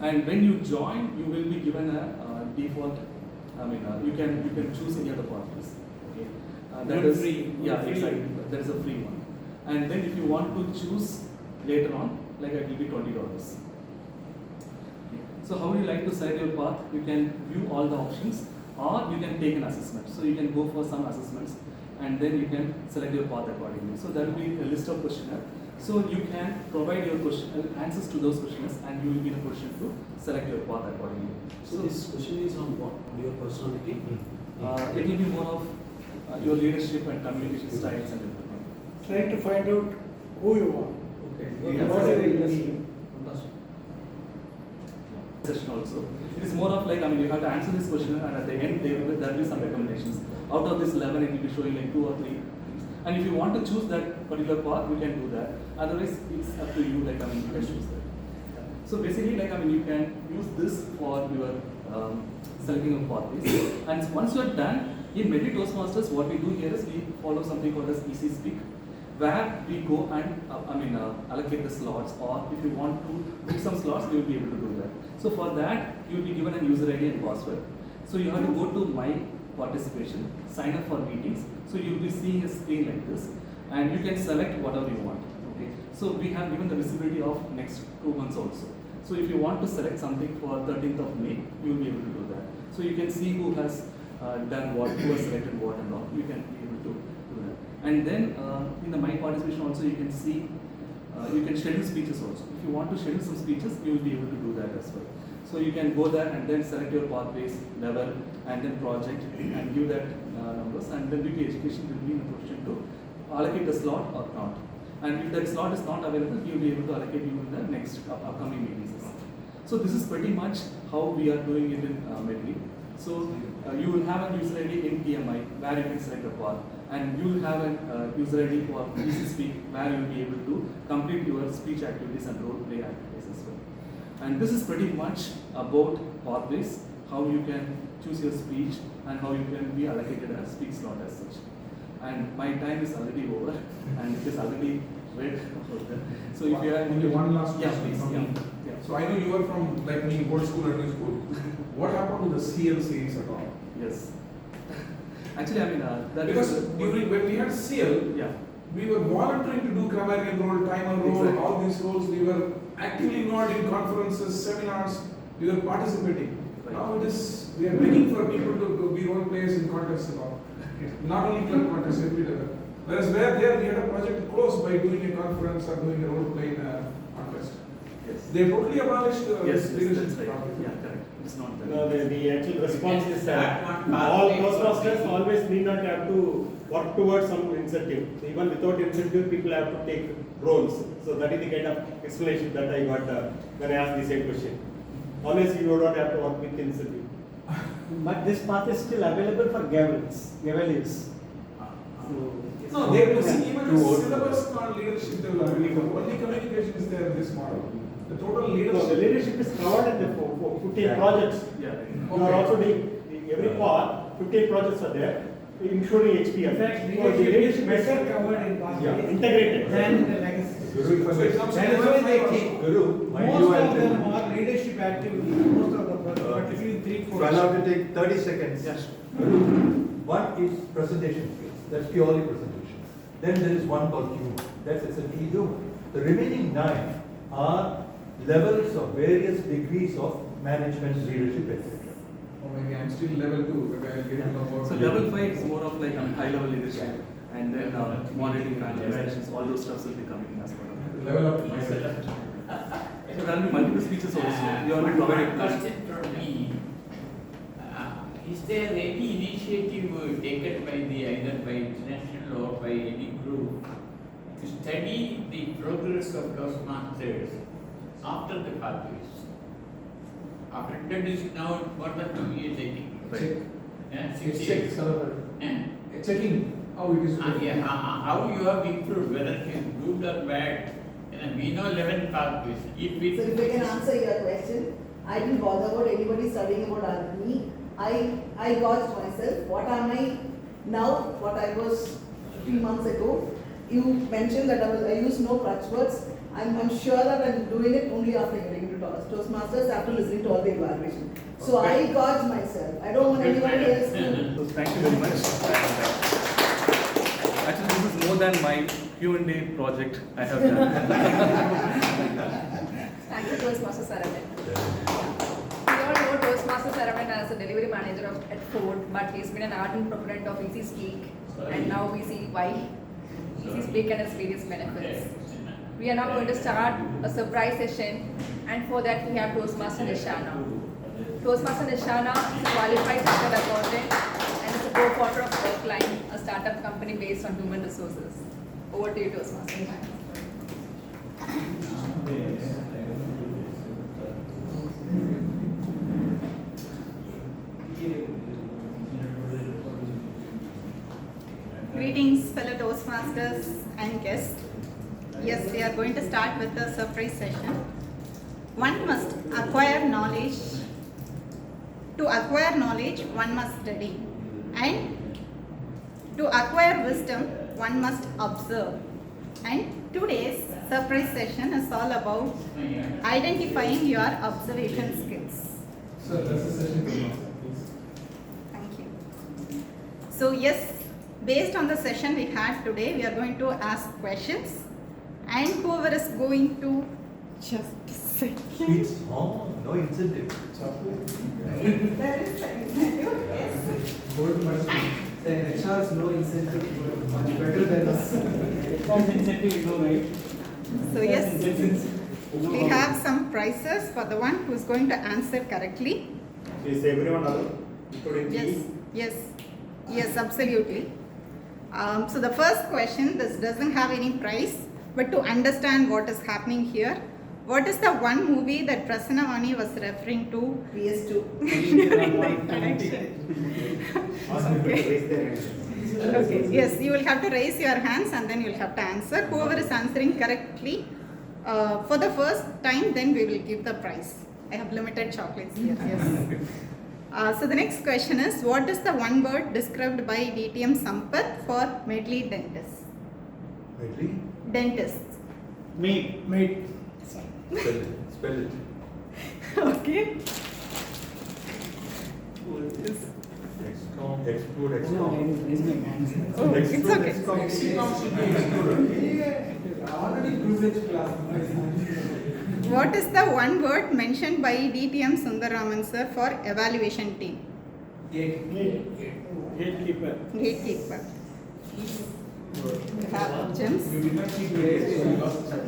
And when you join, you will be given a default. You can choose any other pathways. Okay, that is free. Yeah, exactly. That is a free one. And then if you want to choose later on, like it will be $20. So how do you like to select your path? You can view all the options, or you can take an assessment. So you can go for some assessments, and then you can select your path accordingly. So there will be a list of questionnaire. So you can provide your answers to those questions, and you will be in a position to select your path accordingly. So this question is on what? On your personality? It will be more of your leadership and communication styles and everything. Trying to find out who you are. Okay. What is your industry? Session also. It is more of like, you have to answer this question, and at the end there will be some recommendations. Out of this 11, it will be showing like 2 or 3 things. And if you want to choose that particular path, you can do that. Otherwise, it's up to you. You can choose that. So basically, you can use this for your selecting of pathways. And once you are done, in Medley Toastmasters, what we do here is we follow something called as Easy Speak, where we go and allocate the slots, or if you want to pick some slots, you will be able to do that. So for that, you will be given a user ID and password. So you have to go to My Participation, sign up for meetings. So you will be seeing a screen like this, and you can select whatever you want. Okay. So we have given the visibility of next 2 months also. So if you want to select something for 13th of May, you will be able to do that. So you can see who has done what, who has selected what and all. You can be able to do that. And then in the My Participation also, you can see, you can schedule speeches also. If you want to schedule some speeches, you will be able to do that as well. So you can go there and then select your pathways, level, and then project, and give that numbers, and then DT Education will be in a position to allocate the slot or not. And if that slot is not available, you will be able to allocate you in the next upcoming meetings. So this is pretty much how we are doing it in Medley. So you will have a user ID in TMI where you can select a path, and you will have a user ID for Easy Speak where you will be able to complete your speech activities and role play activities as well. And this is pretty much about pathways, how you can choose your speech and how you can be allocated a speak slot as such. And my time is already over, and it is already read. So if you have only one last yeah, question please. from me. Yeah. So I know you are from like me, old school and new school. What happened to the CL series at all? Yes. Actually, that because is during when we had CL, yeah, we were volunteering to do grammarian role, timer role, exactly. all these roles. We were actively involved in conferences, seminars. We were participating. Right. Now it is we are begging for people to be role players in contests and all. Not only club contests, every level. Whereas where there we had a project close by doing a conference or doing a role play in a contest. Yes. They totally abolished yes, leadership. that's right. Yeah, correct. It's not that. No, the actual response is all Toastmasters always need not have to work towards some incentive. So even without incentive, people have to take roles. So that is the kind of explanation that I got when I asked the same question. Always you don't have to work with incentive. But this path is still available for Gavels. No, they will see even the syllabus called leadership development. Only communication is there in this model. The total leadership. No, the leadership is covered in the 15 projects. Yeah. You are also doing every part, 15 projects are there, including HPM. In fact, So the leadership is better covered in pathways integrated than the legacy. So it comes That to is why they take. Guru, Most of them are leadership activities. Most of them, particularly 3 So I'll have to take 30 seconds. Yes. One is presentation skills. That's purely presentation. Then there is one called humor. That's essentially humor. The remaining 9 are levels of various degrees of management, leadership, etc. Or maybe I'm still level 2, maybe I'll get to know about. So level 5 is more of like high level leadership, and then monitoring transactions, all those stuff will be coming in as part of it. Level up myself. So there will be multiple speeches also. You have to provide a plan. Question from me. Is there any initiative taken by either by international or by any group to study the progress of Toastmasters after the pathways? After introducing now more than 2 years, I think. Right. Yeah, 6 It's years. checking how it is. Yeah, how you have improved, whether it is good or bad. We know 11 pathways. If So if I can answer your question, I didn't bother about anybody studying about me. I gauged myself. What am I now? What I was 3 months ago. You mentioned that I used no crutch words. I'm sure that I'm doing it only after getting to Toastmasters, after listening to all the evaluation. So I gauged myself. I don't want anybody else to. So thank you very much. Actually, this is more than my Q&A project I have done. Thank you, Toastmaster Saravanan. We all know Toastmaster Saravanan as a delivery manager at Ford, but he's been an ardent proponent of easy speak, and now we see why easy speak and its various benefits. We are now going to start a surprise session, and for that we have Toastmaster Nishana. Toastmaster Nishana is a qualified chartered accountant and is a co-founder of Workline, a startup company based on human resources. Over to you, Toastmaster Nishana. Greetings, fellow Toastmasters and guests. Yes, we are going to start with the surprise session. One must acquire knowledge. To acquire knowledge, one must study. And to acquire wisdom, one must observe. And today's surprise session is all about identifying your observation skills. Sir, that's the session please. Thank you. So yes, based on the session we had today, we are going to ask questions. And whoever is going to, just a second. No incentive. There is an incentive, yes. Gold person. The HR's no incentive, much better than us. From incentive, you know, right? So yes, we have some prizes for the one who is going to answer correctly. Is everyone other, including Yes, absolutely. So the first question, this doesn't have any prize, but to understand what is happening here, what is the one movie that Prasanna Vani was referring to? PS2. During the introduction. Okay, yes, you will have to raise your hands and then you will have to answer. Whoever is answering correctly for the first time, then we will give the prize. I have limited chocolates here, yes. So the next question is, what is the one word described by DTM Sampath for Medley dentists? Medley? Dentists. Mate. Spell it. Okay. Exclude. Oh, it's okay. Already privileged class. What is the one word mentioned by DTM Sundararaman sir for evaluation team? Gatekeeper. Gatekeeper. You have gems. You did not keep the race, so you lost track.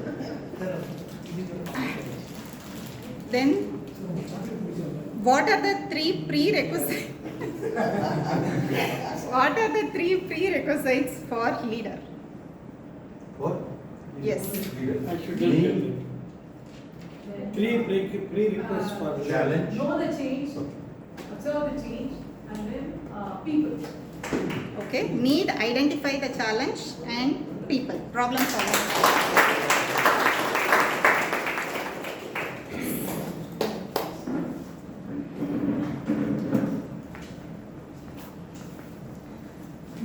Then, what are the three prerequisites? What are the three prerequisites for leader? What? Yes. I should tell you. Pre-requests for Challenge. Know the change, observe the change, and then people. Okay. Need, identify the challenge, and people. Problem solving.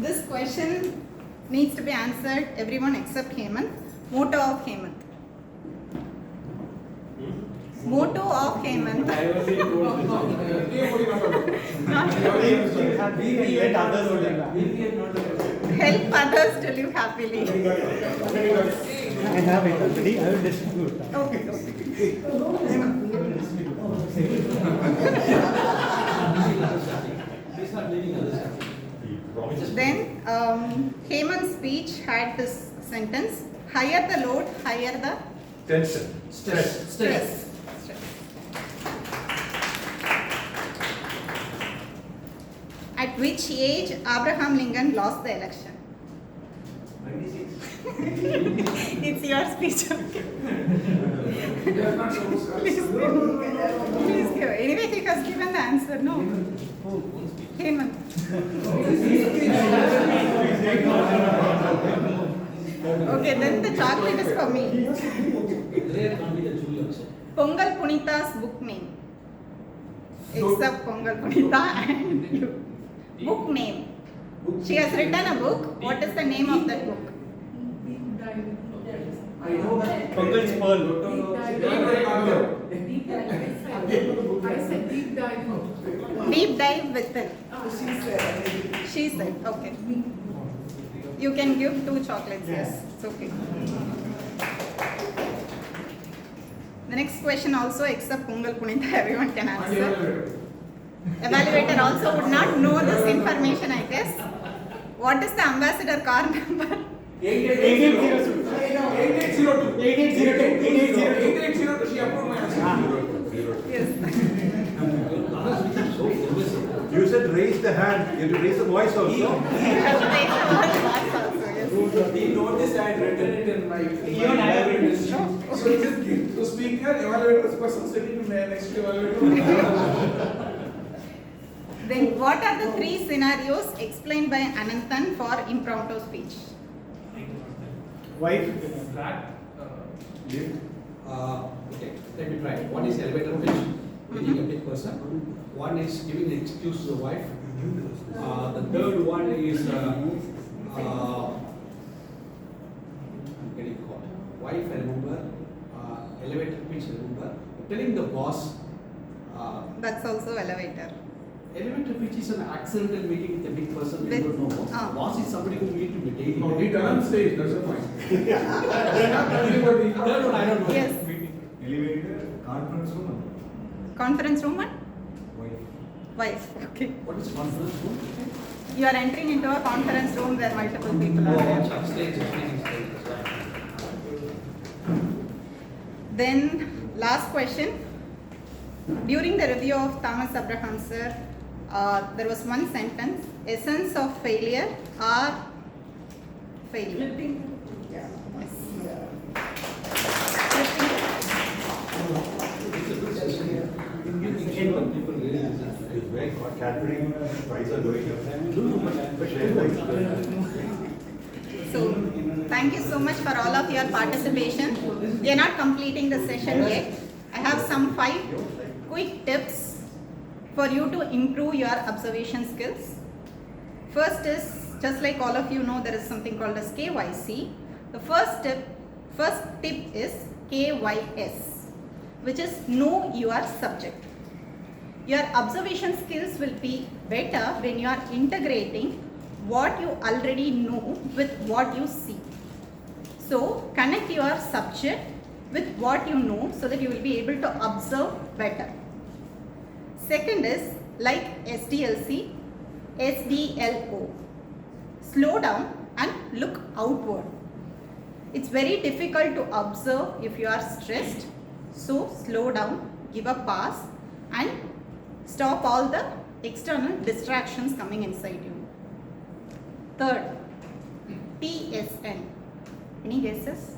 This question needs to be answered, everyone except Hemant. Motto of Hemant. Motto of Hemant. Help others to live happily. I have it already. I will distribute. Then Hemant's speech had this sentence: higher the load, higher the Tension. stress. At which age Abraham Lincoln lost the election? 96. It's your speech. Okay. You are not supposed to Please answer. Please give. Anyway, he has given the answer. No. Hemant. Okay, then the chocolate is for me. Pongal Punitha's book name. except Pongal Punitha and you. Book name. She has written a book. What is the name of that book? I know that. Pongal's Pearl. I said deep dive. Deep dive within. She said. She said, okay. You can give 2 chocolates, yes. It's okay. The next question also, except Pongal Punitha, everyone can answer. Evaluator also would not know this information, I guess. What is the ambassador car number? 8802. 8802. She approved my answer. Yes. You said raise the hand, you have to raise the voice also. He noticed I had written it in my. Even I have written it. So just give to speaker, evaluator, person sitting next to evaluator. Then what are the 3 scenarios explained by Ananthan for impromptu speech? Wife. Lift. Okay, let me try. One is elevator pitch, meaning a big person. One is giving an excuse to the wife. The third one is I'm getting caught. Wife, I remember. Elevator pitch, I remember. Telling the boss. That's also elevator. Elevator pitch is an accidental meeting with a big person. We don't know. Boss is somebody who meet him daily. No, he doesn't stage, that's the point. Third one, I don't know. Yes. Elevator, conference room. Conference room one? Wife. Okay. What is conference room? You are entering into a conference room where multiple people are there. Then, last question. During the review of Thomas Abraham sir, there was one sentence, essence of failure or failure. Yeah. So, thank you so much for all of your participation. We are not completing the session yet. I have some 5 quick tips for you to improve your observation skills. First is, just like all of you know, there is something called as KYC. The first tip is KYS, which is know your subject. Your observation skills will be better when you are integrating what you already know with what you see. So connect your subject with what you know so that you will be able to observe better. Second is like SDLC, SDLO. Slow down and look outward. It's very difficult to observe if you are stressed. So slow down, give a pause and stop all the external distractions coming inside you. Third, TSN. Any guesses?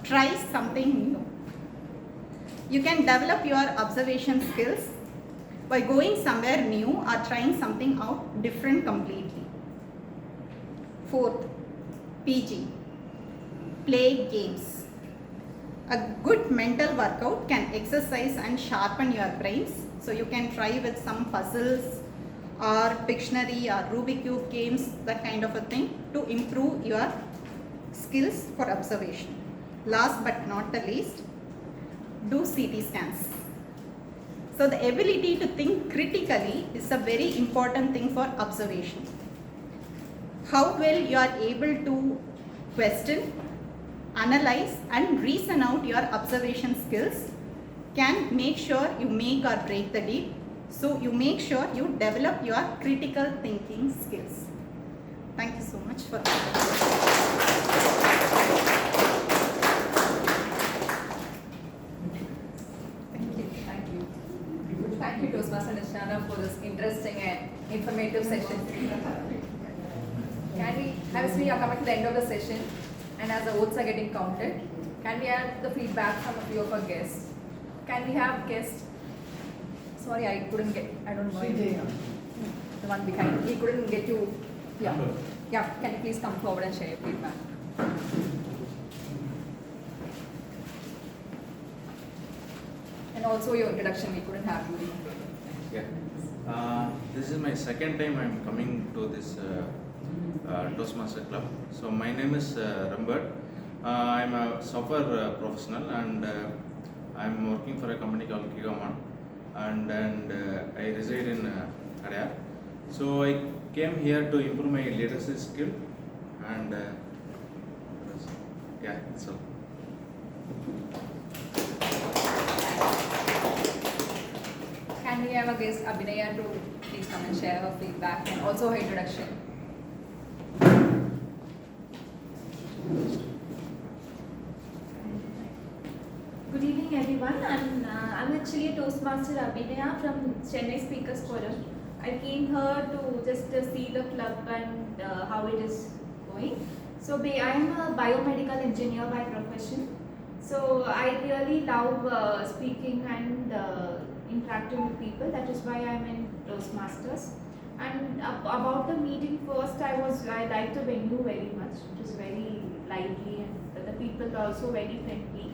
Try something new. You can develop your observation skills by going somewhere new or trying something out different completely. Fourth, PG. Play games. A good mental workout can exercise and sharpen your brains. So you can try with some puzzles or Pictionary or Rubik Cube games, that kind of a thing, to improve your skills for observation. Last but not the least, do CT scans. So the ability to think critically is a very important thing for observation. How well you are able to question, analyze and reason out your observation skills can make sure you make or break the deal. So you make sure you develop your critical thinking skills. Thank you so much for that. Thank you, Toastmaster Nishana, for this interesting and informative session. Can we, as we are coming to the end of the session and as the votes are getting counted, can we have the feedback from a few of our guests? Can we have guests? Sorry, I couldn't get, I don't know. The one behind, he couldn't get you. Yeah. Yeah, can you please come forward and share your feedback? And also your introduction. We couldn't have you. Yeah. This is my second time I'm coming to this Toastmaster Club. So my name is Rambert. I'm a software professional and I'm working for a company called Kigaman, and I reside in Adyar. So I came here to improve my leadership skill and yeah, so. Can we have a guest, Abhinaya, to please come and share her feedback and also her introduction? Good evening, everyone. I'm actually a Toastmaster Abhinaya from Chennai Speakers Forum. I came here to just see the club and how it is going. So I am a biomedical engineer by profession. So I really love speaking and interacting with people. That is why I'm in Toastmasters. And about the meeting, first I liked the venue very much. It is very lively and the people are also very friendly.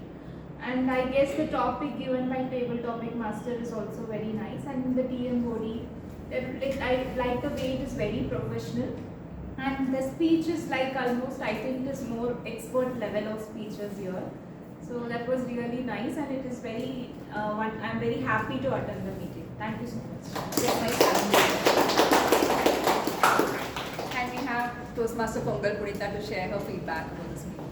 And I guess the topic given by Table Topic Master is also very nice. And the TMoD, I like the way it is very professional. And the speech is like almost, I think it is more expert level of speeches here. So that was really nice, and it is very, I'm very happy to attend the meeting. Thank you so much. Can we have Toastmaster Pongal Punitha to share her feedback about this meeting?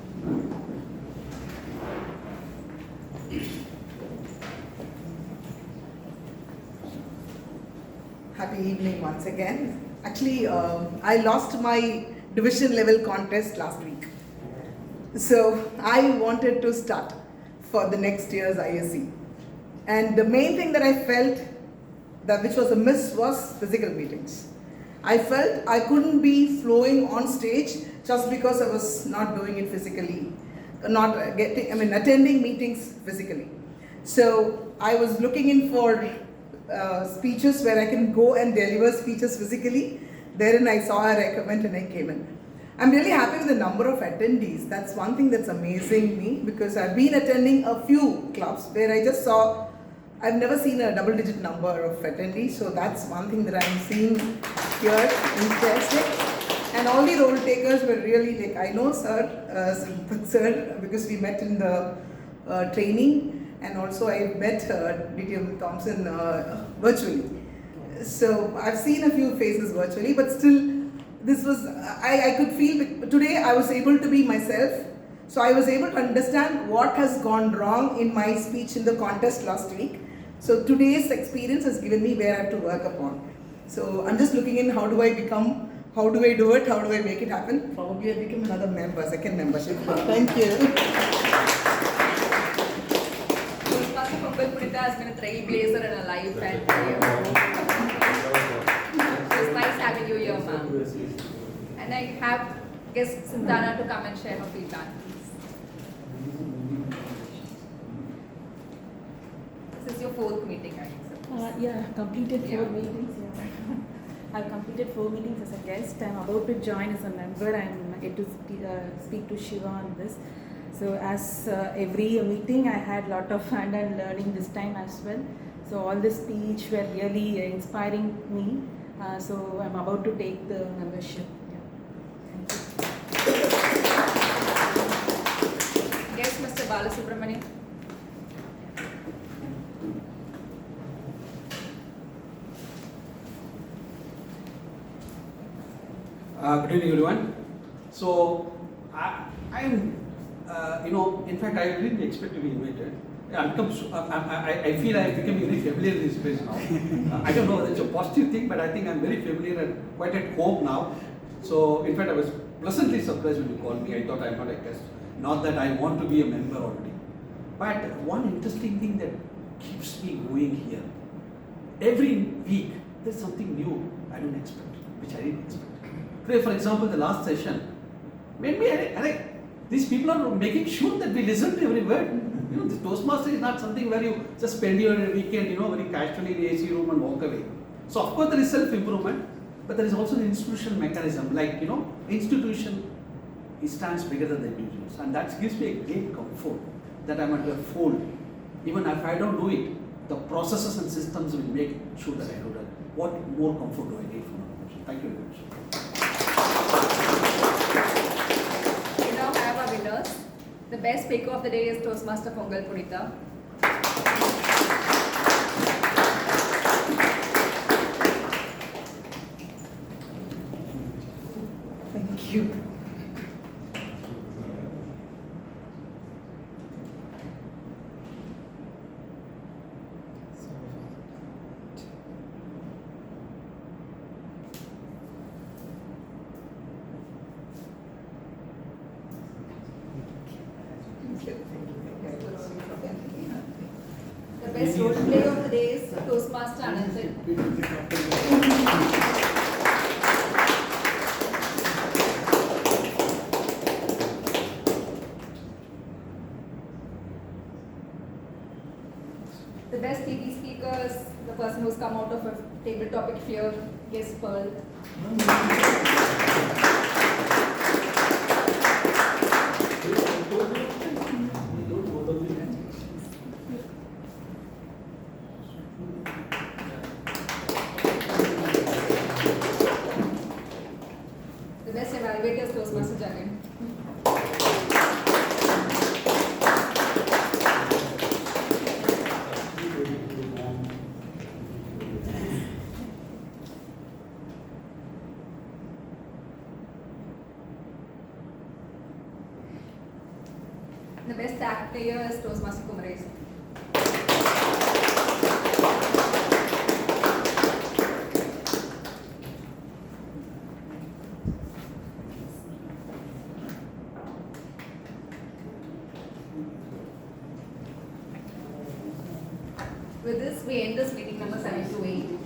Happy evening once again. Actually, I lost my division level contest last week. So I wanted to start for the next year's ISC. And the main thing that I felt that which was a miss was physical meetings. I felt I couldn't be flowing on stage just because I was not doing it physically, attending meetings physically. So I was looking in for speeches where I can go and deliver speeches physically. Therein I saw a recommend and I came in. I'm really happy with the number of attendees. That's one thing that's amazing me, because I've been attending a few clubs where I just saw, I've never seen a double-digit number of attendees. So that's one thing that I'm seeing here interesting. And all the role takers were really like, I know sir, because we met in the training, and also I met DTM Thompson virtually. So I've seen a few faces virtually, but still this was, I could feel, today I was able to be myself. So I was able to understand what has gone wrong in my speech in the contest last week. So today's experience has given me where I have to work upon. So I'm just looking in, how do I become, how do I do it, how do I make it happen? Probably I become another member, second membership. Thank you. Toastmaster Pongal Punitha has been a trailblazer in her life, and it's nice having you here, ma'am. And I have guest Santana to come and share her feedback. This is your fourth meeting, right? Yeah, completed 4 meetings. Yeah. I've completed 4 meetings as a guest. I'm about to join as a member. I'm yet to speak to Shiva on this. So as every meeting, I had a lot of fun and learning this time as well. So all the speech were really inspiring me. So I'm about to take the membership. Yeah. Thank you. Guest Mr. Balasubramanian. Good evening, everyone. So, I'm, in fact, I didn't expect to be invited. I feel I am becoming very familiar in this place now. I don't know whether it's a positive thing, but I think I'm very familiar and quite at home now. So, in fact, I was pleasantly surprised when you called me. I thought I'm not a guest. Not that I want to be a member already. But one interesting thing that keeps me going here, every week there's something new I don't expect, which I didn't expect. Today, for example, the last session made me, these people are making sure that we listen to every word. This Toastmaster is not something where you just spend your weekend, very casually in the AC room and walk away. So, of course, there is self-improvement, but there is also an institutional mechanism. Like, institution, it stands bigger than the individuals. And that gives me a great comfort that I'm at the fold. Even if I don't do it, the processes and systems will make sure that I do that. What more comfort do I need from a person? Thank you very much. We now have our winners. The best speaker of the day is Toastmaster Pongal Punitha. Thank you. The best role play of the day is Toastmaster Ananthan. The best TV speaker is the person who's come out of a table topic fear, guest Pearl. The best evaluator is Toastmaster Jagannathan. The best tag player is Toastmaster Kumaresh. With this, we end this meeting number 7 to 8.